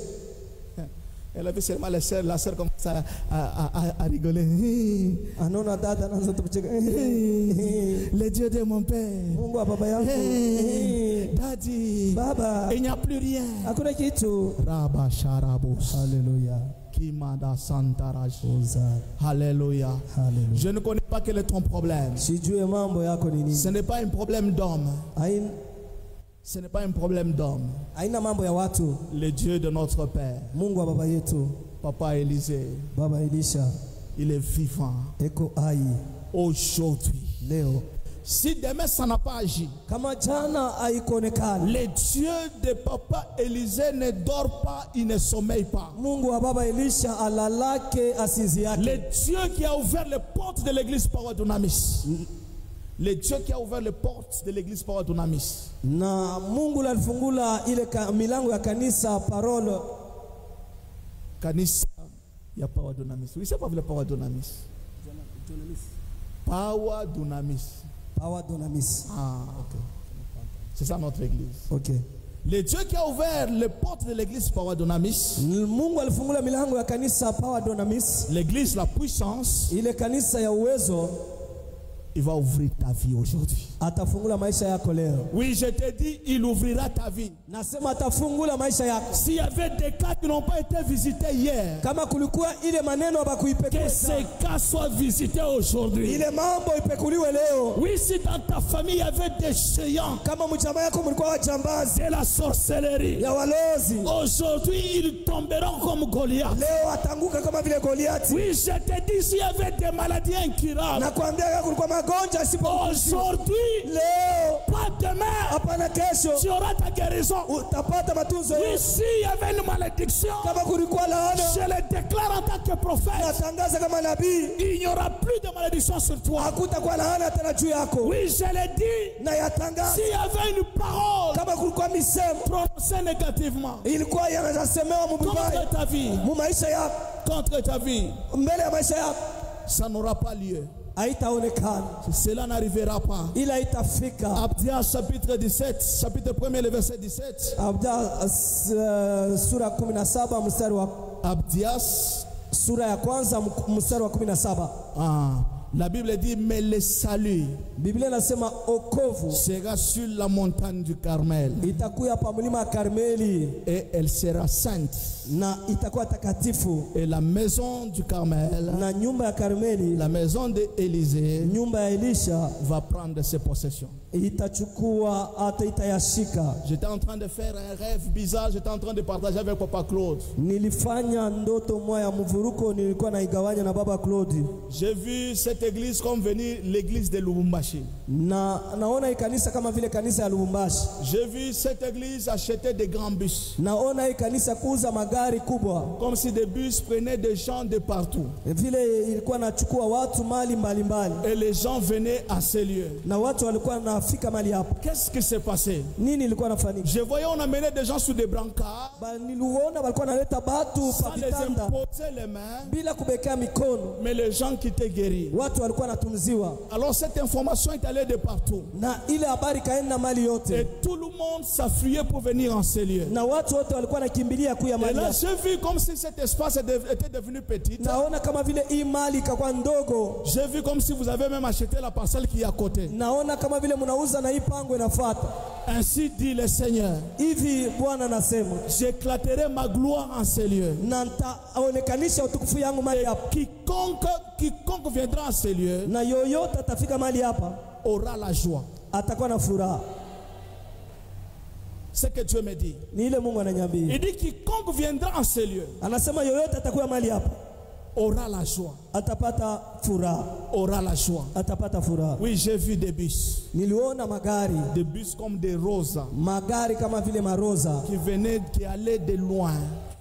Elle a vu seulement la sœur commence à rigoler. Anaona dada anaanza kucheka. Le Dieu de mon père. Mungu wa baba yangu. Daddy. Baba. Il n'y a plus rien. Hakuna kitu. Rabba Sharabos. Alléluia. Kimada Santaraj. Alléluia. Je ne connais pas quel est ton problème. Sijue mambo yako ni nini. Ce n'est pas un problème d'homme. Ce n'est pas un problème d'homme. Haina mambo ya watu. Le Dieu de notre Père. Mungu wa baba yetu. Papa Élisée. Baba Elisha. Il est vivant. Eko hai. Aujourd'hui. Leo. Si demain ça n'a pas agi. Kama jana haikuonekana. Le Dieu de Papa Élisée ne dort pas, il ne sommeille pas. Mungu wa baba Elisha alalake asinzi yake. Le Dieu qui a ouvert les portes de l'église Power Dunamis. Le Dieu qui a ouvert les portes de l'église Power Dunamis. Na Mungu alifungula ile milango ya kanisa Parole. Kanisa ya Power Dunamis. Oui, c'est pas le Power Dunamis. Power Dunamis. Power Dunamis. Ah, ok. C'est ça notre église. Ok. Le Dieu qui a ouvert les portes de l'église Power Dunamis. Mungu alifungula milango ya kanisa Power Dunamis. L'église la puissance. Ile kanisa ya uwezo. Il va ouvrir ta vie aujourd'hui. Atafungula maisha yako leo. Oui, je te dis, il ouvrira ta vie. Nasema atafungula maisha yako. S'il y avait des cas qui n'ont pas été visités hier, kama kulikuwa ile maneno que ces cas soient visités aujourd'hui. Ile mambo ipekuliwe leo. Oui, si dans ta famille il y avait des géants, kama mjamaa yako mlikuwa wajambazi, de la sorcellerie, ya walozi, aujourd'hui ils tomberont comme Goliath. Leo atanguka kama vile Goliath. Oui, je te dis, s'il y avait des maladies incurables, nakwambia kulikuwa magonjwa aujourd'hui, leo, pas demain, hapana kesho, tu auras ta guérison. Utapata matunzo. Oui, s'il y avait une malédiction, kama kulikuwa laana, je le déclare en tant que prophète, natangaza kama nabii, il n'y aura plus de malédiction sur toi. Hakutakuwa laana tena juu yako. Oui, je l'ai dit, na yatangaza. S'il y avait une parole kama kulikuwa misemo prononcée négativement, ilikuwa yanasemewa contre ta vie, mu maisha yako, contre ta vie, mbele ya maisha yako, ça n'aura pas lieu. haitaonekana. Cela n'arrivera pas. Ila haitafika. Abdias chapitre 17, chapitre 1er, le verset 17. Abdias sura 17 mstari wa Abdias sura ya kwanza mstari wa 17. La Bible dit mais le salut Biblia inasema okovu sera sur la montagne du Carmel. Itakuwa pa mlima Karmeli Et elle sera sainte. Na itakuwa takatifu. Et la maison du Carmel, na nyumba ya Karmeli, la maison d'Élisée, nyumba ya Elisha va prendre ses possessions. Itachukua hata itayashika. J'étais en train de faire un rêve bizarre, j'étais en train de partager avec Papa Claude. Nilifanya ndoto moja ya mvuruko nilikuwa naigawanya na Baba Claude. J'ai vu cette église comme venir l'église de Lubumbashi. Naona kanisa kama vile kanisa ya Lubumbashi. J'ai vu cette église acheter des grands bus. Naona kanisa kuuza magari kubwa. Comme si des bus prenaient des gens de partout. Vile ilikuwa nachukua watu mali mbalimbali. Et les gens venaient à ces lieux. Na watu walikuwa nafika mali hapo. Qu'est-ce qui s'est passé? Nini ilikuwa nafanyika? Je voyais on amenait des gens sur des brancards. Niliona walikuwa naleta batu pa vitanda. Imposer les mains. Bila kubekea mikono. Mais les gens qui étaient guéris. Watu walikuwa natunziwa. Alors cette information est allée de partout. Na ile habari kaenda mali yote. Et tout le monde s'affuyait pour venir en ces lieux. Na watu wote walikuwa nakimbilia kuya mali. Et là j'ai vu comme si cet espace était devenu petit. Naona kama vile hii mali ikakuwa ndogo. J'ai vu comme si vous avez même acheté la parcelle qui est à côté. Naona kama vile mnauza na hii pango inafuata. Ainsi dit le Seigneur. Hivi Bwana anasema, j'éclaterai ma gloire en ces lieux. Na nitaonekanisha utukufu yangu mali hapa. Quiconque viendra en ces lieux, na yoyote atafika mali hapa, aura la joie. Atakuwa na furaha. C'est que Dieu me dit. Ni ile Mungu ananiambia. Il dit quiconque viendra en ces lieux, anasema yoyote atakuwa mali hapa, aura la joie. Atapata furaha. Aura la joie. Atapata furaha. Oui, j'ai vu des bus. Niliona magari. Des bus comme des roses. Magari kama vile maroza. Qui allaient de loin.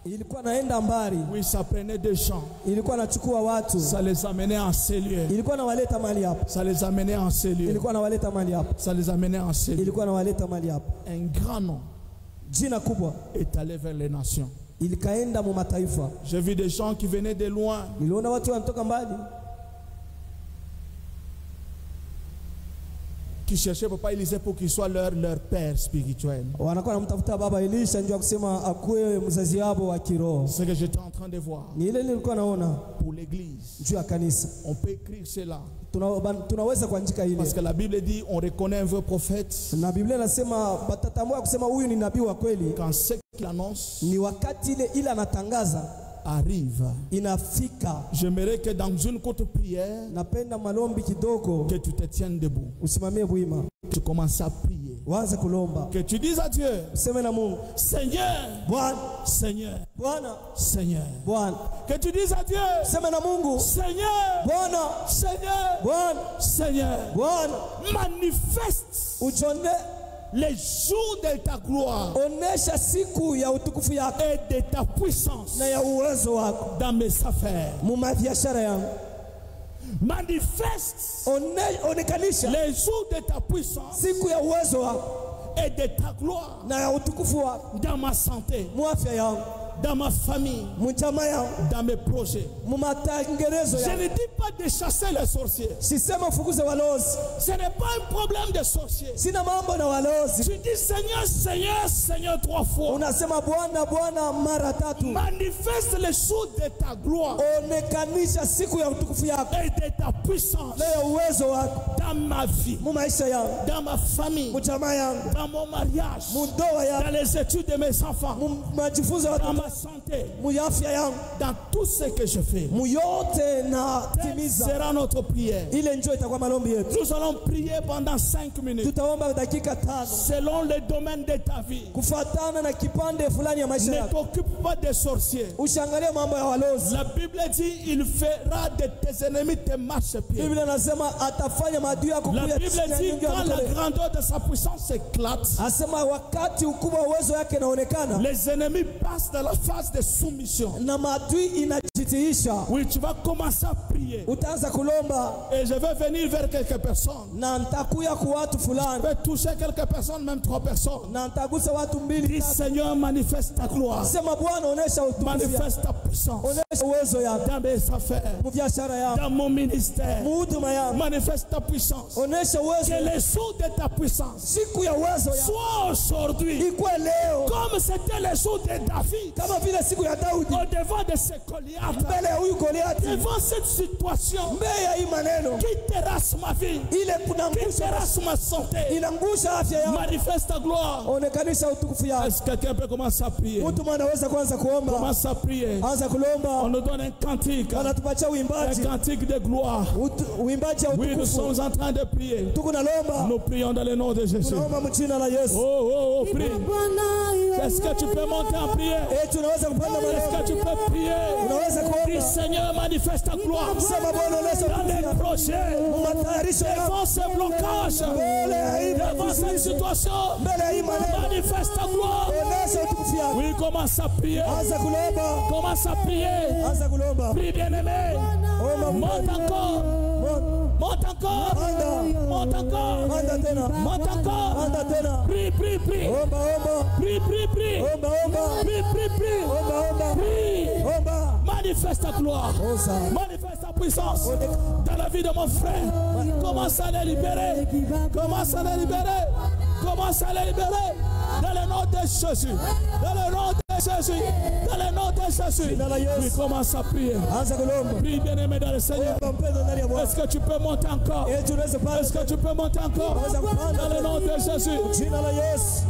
Ilikuwa naenda mbali. Oui, ça prenait des gens. Ilikuwa nachukua watu. Ça les amenait en ces lieux. Ilikuwa nawaleta mali hapa. Ça les amenait en ces lieux. Ilikuwa nawaleta mali hapa. Ça les amenait en ces lieux. Ilikuwa nawaleta mali hapa. Un grand nom. Jina kubwa est allé vers les nations. Ilikaenda mu mataifa. J'ai vu des gens qui venaient de loin. Niliona watu wanatoka mbali. Qui cherchaient Papa Élisée pour qu'il soit leur père spirituel. Wanakuwa namtafuta Baba Elisha ndio kusema akuwe mzazi wao wa kiroho. C'est ce que j'étais en train de voir. Ni ile nilikuwa naona pour l'église. Juu ya kanisa. On peut écrire cela. Tunaweza kuandika ile. Parce que la Bible dit on reconnaît un vrai prophète. Na Biblia inasema batatambua kusema huyu ni nabii wa kweli. Quand ce qu'il annonce, ni wakati ile anatangaza arrive. Inafika. J'aimerais que dans une courte prière, napenda malombi kidogo, que tu te tiennes debout. Usimamie buima. Tu commences à prier. Waanze kulomba. Que tu dises à Dieu, useme na Mungu, Seigneur, Bwana, Seigneur, Bwana, Seigneur, Bwana. Que tu dises à Dieu, useme na Mungu, Seigneur, Bwana, Seigneur, Bwana, Seigneur, Bwana, manifeste ujonde les jours de ta gloire, onesha siku ya utukufu yako et de ta puissance na ya uwezo wako dans mes affaires. Mu biashara yangu. Manifeste onekanisha les jours de ta puissance, siku ya uwezo wako et de ta gloire na ya utukufu wako dans ma santé, mu afya yangu, dans ma famille, dans mes projets. Je ne dis pas de chasser les sorciers. Ce n'est pas un problème de sorciers. Tu dis Seigneur, Seigneur, Seigneur 3 fois. Manifeste les choses de ta gloire et de ta puissance dans ma vie, dans ma famille, dans mon mariage, dans les études de mes enfants, dans ma santé, dans tout ce que je fais. Telle sera notre prière. Nous allons prier pendant 5 minutes selon le domaine de ta vie. Ne t'occupe pas des sorciers. La Bible dit il fera de tes ennemis tes marchepieds. La Bible dit quand la grandeur de sa puissance s'éclate, les ennemis passent dans la phase de soumission. ikitiisha, oui, tu vas commencer à prier. utaanza kulomba, Et je vais venir vers quelques personnes. na nitakuya kwa watu Je fulani, vais toucher quelques personnes, même 3 personnes. na nitagusa watu mbili Dis tatu. Seigneur, manifeste ta gloire. Sema Bwana, onesha utukufu yako, Manifeste ta puissance. onesha uwezo yako Dans mes affaires, mu biashara yako, dans mon ministère. mu huduma yako, Manifeste ta puissance. onesha uwezo. Que les jours de ta puissance Siku ya uwezo yako soient aujourd'hui ikuwe leo comme c'était les jours de David. kama vile siku ya Daudi Au devant de ces Goliaths. mbele ya huyu Goliati, Devant cette situation mbele ya hii maneno qui terrasse ma vie, ile qui kunangusha, terrasse ma santé. inangusha afya yako, Manifeste ta gloire. onekanisha utukufu yako. Est-ce que quelqu'un peut commencer à prier? Mtu mwana anaweza kuanza kuomba, Commence à prier. anza On kulomba, nous donne un cantique. anatupatia Un uimbaji, cantique de gloire. uimbaji ya Oui, nous utukufu. sommes en train de prier. Tuko na lomba, Nous prions dans le nom de Jésus. tunaomba mjina la Yesu. Oh, prie. Est-ce que tu peux monter en prière? Tunaweza kupanda Est-ce que maneno, tu peux prier? unaweza Dis kuomba, Seigneur, manifeste ta gloire. sema Bwana, onesha Dans utukufu les yako, projets, matayarisho yako devant ces blocages, devant cette situation, mbele ya hii maneno, manifeste ta gloire. onesha utukufu yako. Oui, commence à prier. Anza kulomba, Commence à prier. anza kulomba, Prie, bien-aimé. omba, Monte encore. Monte encore. Monte encore. anda tena, Monte encore. anda tena, Prie, prie, prie. omba, omba, Prie, prie, prie. omba, omba, Prie, prie, prie. omba, omba, Prie. omba, Manifeste ta gloire. osa, Manifeste ta puissance dans la vie de mon frère. Commence à les libérer. Commence à les libérer. Commence à les libérer. Dans le nom de Jésus. Dans le nom de Jésus. Dans le nom de Jésus. Oui, commence à prier. anza kulomba, Prie, bien-aimé dans le Seigneur. omba mpendo ndani ya Bwana. Est-ce que tu peux monter encore? Tunaweza panda Est-ce que tu peux monter encore? Dans le nom de Jésus. jina la Yesu.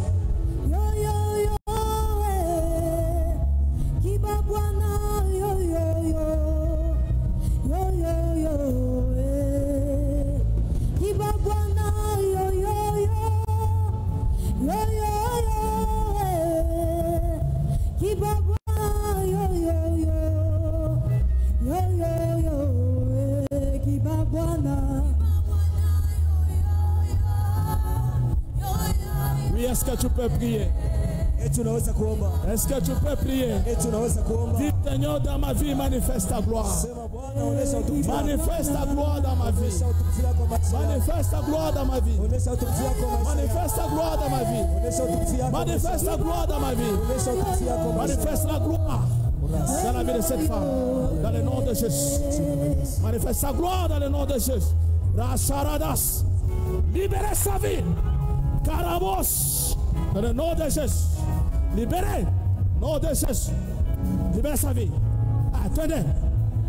Oui, est-ce que tu peux prier? Tunaweza kuomba, Est-ce que tu peux prier? tunaweza kuomba. Dis Seigneur, dans ma vie, manifeste ta gloire. Sema Bwana, onesha utukufu yako, Manifeste ta gloire dans ma vie. onesha utukufu yako maisha yako, Manifeste ta gloire dans ma vie. onesha utukufu yako maisha yako, Manifeste ta gloire dans ma vie. onesha utukufu yako, Manifeste ta gloire dans ma vie. onesha utukufu yako maisha Manifeste la gloire dans la vie de cette femme. Dans le nom de Jésus. Manifeste sa gloire dans le nom de Jésus. Racharadas. Libérez sa vie. Karabos. Dans le nom de Jésus. Libérez. Nom de Jésus. Libérez sa vie. Attendez.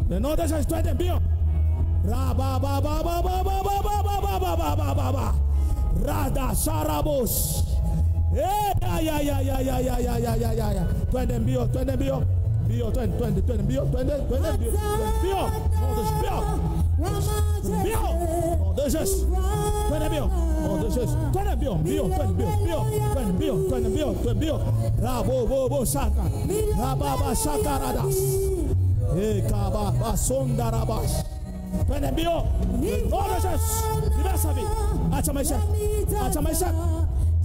Le nom de Jésus. Attendez bien. Rada Sharabos. Twende mbio, twende mbio. Mbio, twende, twende, twende mbio, twende, twende mbio. Mbio. Nom de Jésus. Mbio. Nom de Jésus. Twende mbio. Nom de Jésus. Twende mbio, mbio, twende mbio, mbio. Twende mbio, twende mbio, twende mbio. Rabo, bo, bo, shaka. Rababa, shaka, radas. Ekaba, basonda, rabas. Twende mbio. Nom de Jésus. Libère sa vie. Acha maisha. Acha maisha.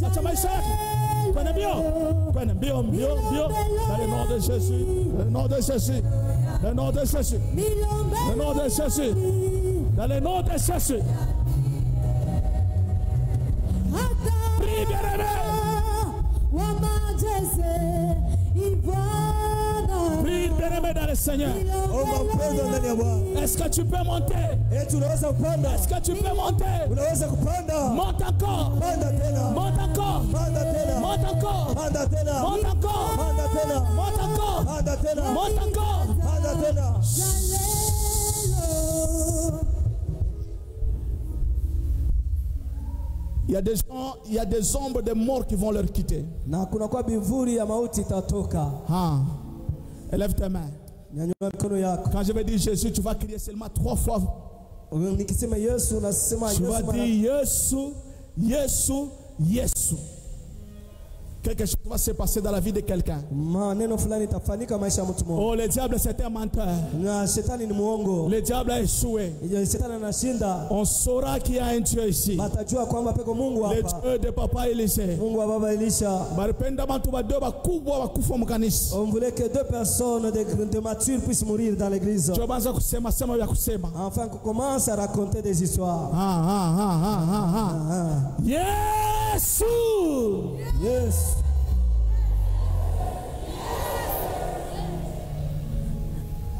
Acha maisha. Twende mbio. Twende mbio, mbio, mbio. Dans le nom de Jésus. Le nom de Jésus. Le nom de Jésus. Le nom de Jésus. Dans le nom de Jésus. Prie, bien-aimé. Prie, bien-aimé dans le Seigneur. omba mpendo ndani ya Bwana. Est-ce que tu peux monter? Tunaweza kupanda, Est-ce que tu peux monter? unaweza kupanda, Monte encore. panda tena, Monte encore. panda tena, Monte encore. panda tena, Monte encore. panda tena, Monte encore. panda tena, Monte encore. panda tena. Il y a des gens, il y a des ombres de mort qui vont leur quitter. Na kuna kwa bivuri ya mauti itatoka. Ah. Élève tes mains. Nyanyua mikono yako. Quand je vais dire Jésus, tu vas crier seulement 3 fois. Nikisema Yesu unasema Tu vas Yesu. dire Yesu, Yesu, Yesu. quelque chose va se passer dans la vie de quelqu'un. maneno fulani itafanyika maisha ya mtu mmoja. Oh, le diable c'est un menteur. Na shetani ni muongo. Le diable a échoué. Shetani anashinda. On saura qu'il y a un Dieu ici. Batajua kwamba peko Mungu hapa. Le Dieu de papa Élisée. Mungu wa baba Elisha. Baripenda bantu badeo bakubwa bakufa mukanisa. On voulait que 2 personnes de matures puissent mourir dans l'église. Tuanza kusema sema ya kusema. Enfin qu'on commence à raconter des histoires. Yes! Yes.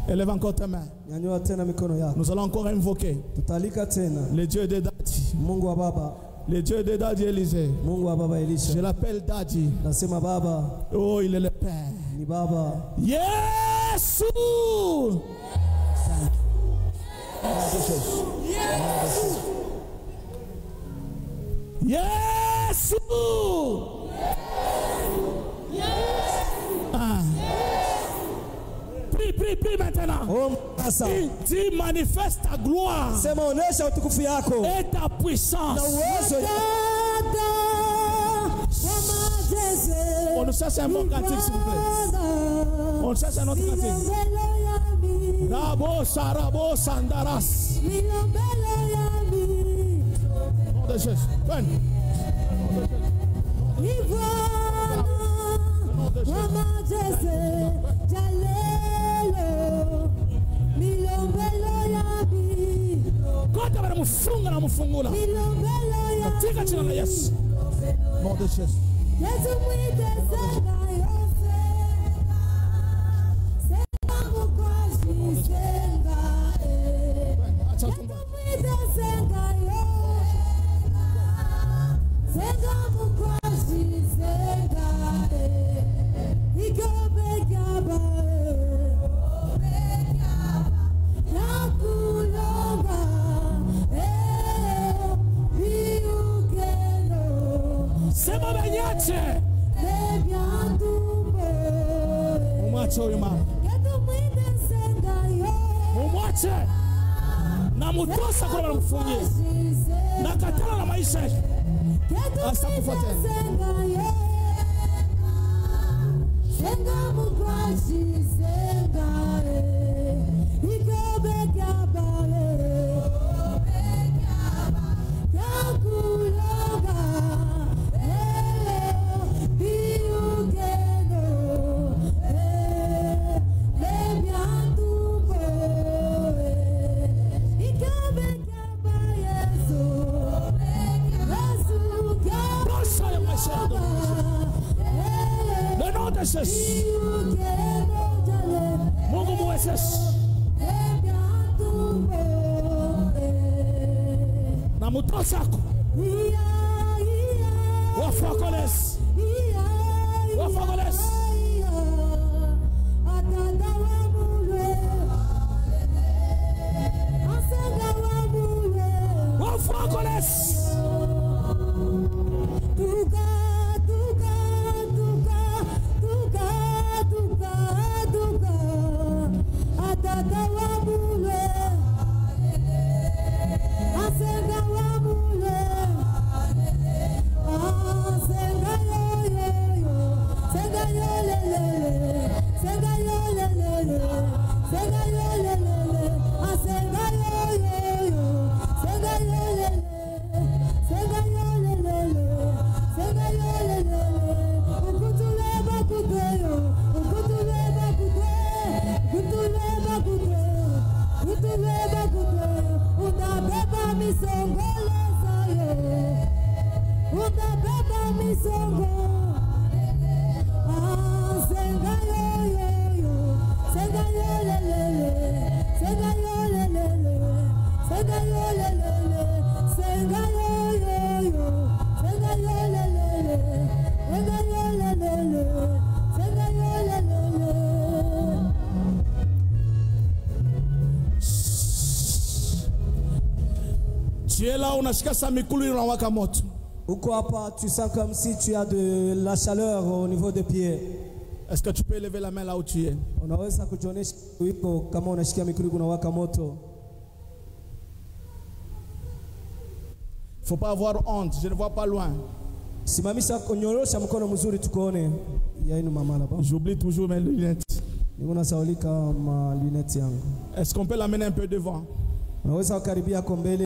Élève encore ta main. Nyanyua tena mikono yako. Nous allons encore invoquer Tutalika tena le Dieu de Dadi. Mungu wa baba. Le Dieu de Dadi Élisée. Mungu wa baba Elisha. Je l'appelle Dadi. Nasema baba. Oh, il est le Père. Ni baba. Yes! Yes! Prie maintenant. Dis manifeste ta gloire. Sema onesha utukufu yako. Et ta puissance. Na uwezo. On nous cherche un bon cantique, s'il vous plaît. On cherche un autre cantique. Rabo Sarabo Sandaras. Nom de Jésus. Venez. Kota mufunga na mufungula. Katika jina la Yesu. Nom de Jésus. Umwache na mutosa kwa mfungie na katana na maisha asakufa tena. Mungu muwezeshe na mutosako wafakolesi Tu es là, unashika sa mikulu inawaka moto. Uko hapa, tu sens comme si tu as de la chaleur au niveau des pieds. Est-ce que tu peux lever la main là où tu es? Unaweza kujionesha uko kama unashikia mikulu kunawaka moto. Faut pas avoir honte, je ne vois pas loin. Simamisha kunyorosha mkono mzuri tukuone. Yainu mama là-bas. J'oublie toujours mes lunettes. Ninguna saulika ma lunette yangu. Est-ce qu'on peut l'amener un peu devant? Unaweza karibia kwa mbele.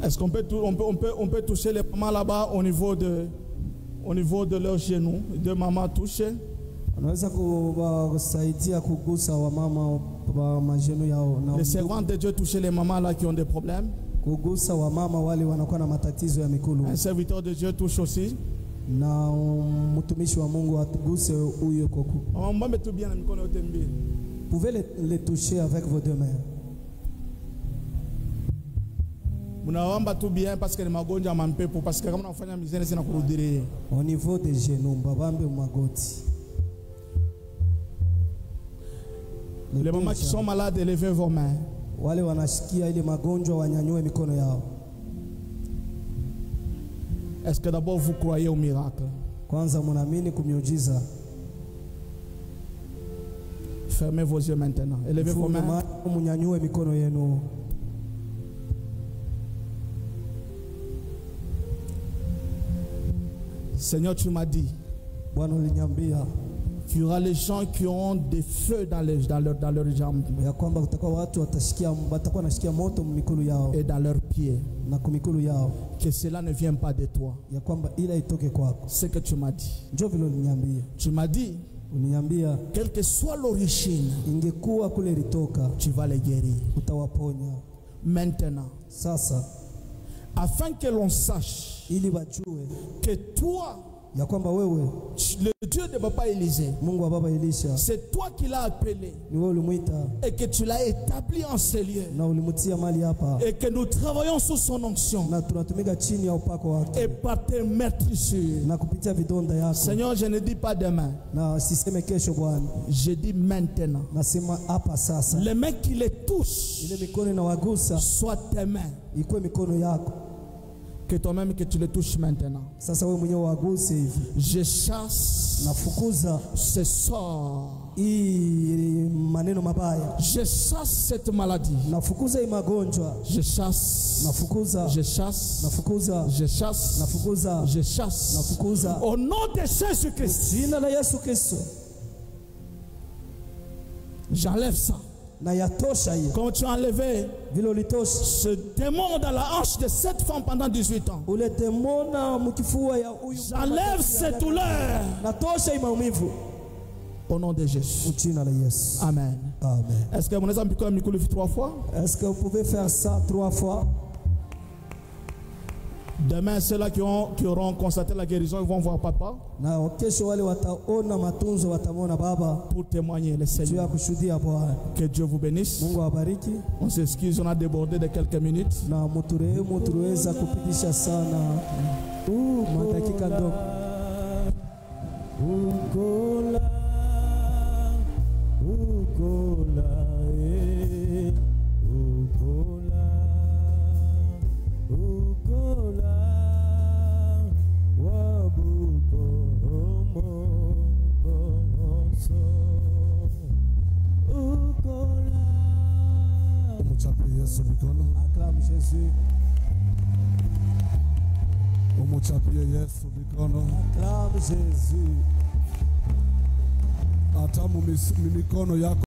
Est-ce qu'on peut toucher les mamans là-bas au niveau de leurs genoux, de maman touchées? Unaweza kusaidia kugusa wa mama wa majenu yao na les servants de Dieu toucher les mamans là qui ont des problèmes. Kugusa wa mama wale wanakuwa na matatizo ya mikulu. Un serviteur de Dieu touche aussi. Na mtumishi wa Mungu atuguse huyo koku. Maman mbambe tu bien na mikono yote mbili. Pouvez les toucher avec vos deux mains. Munaomba tu bien parce que ni magonjwa mampepo parce que kama unafanya mizeni sina kurudiria. Au niveau des genoux, mbabambe magoti. Les mamans qui sont malades, élevez vos mains. Wale wanashikia ile magonjwa wanyanyue mikono yao. Est-ce que d'abord vous croyez au miracle? Kwanza mnaamini kumiujiza? Fermez vos yeux maintenant. Élevez vos mains. Mnyanyue mikono yenu. Seigneur, tu m'as dit qu'il y aura les gens qui ont des feux dans leurs jambes et dans leurs pieds. Que cela ne vienne pas de toi. C'est ce que tu m'as dit. Tu m'as dit, quelle que soit l'origine, tu vas les guérir. Maintenant, afin que l'on sache que toi, le Dieu de papa Élisée, c'est toi qui l'as appelé et que tu l'as établi en ces lieux et que nous travaillons sous son onction et par tes maîtrisures. Seigneur, je ne dis pas demain, je dis maintenant. Les mains qui les touchent soient tes mains. Que toi-même que tu le touches maintenant. Je chasse ce sort. Je chasse cette maladie. Je chasse. Je chasse. Je chasse. Je chasse. Au nom de Jésus-Christ. J'enlève ça. Quand tu as enlevé ce démon dans la hanche de cette femme pendant 18 ans, j'enlève cette douleur au nom de Jésus. Amen. Est-ce que vous pouvez faire 3 fois? Est-ce que vous pouvez faire ça 3 fois? Demain, ceux-là qui auront constaté la guérison, ils vont voir papa. Pour témoigner le Seigneur. Que Dieu vous bénisse. On s'excuse, on a débordé de quelques minutes. Acclame Jésus. Acclame Jésus.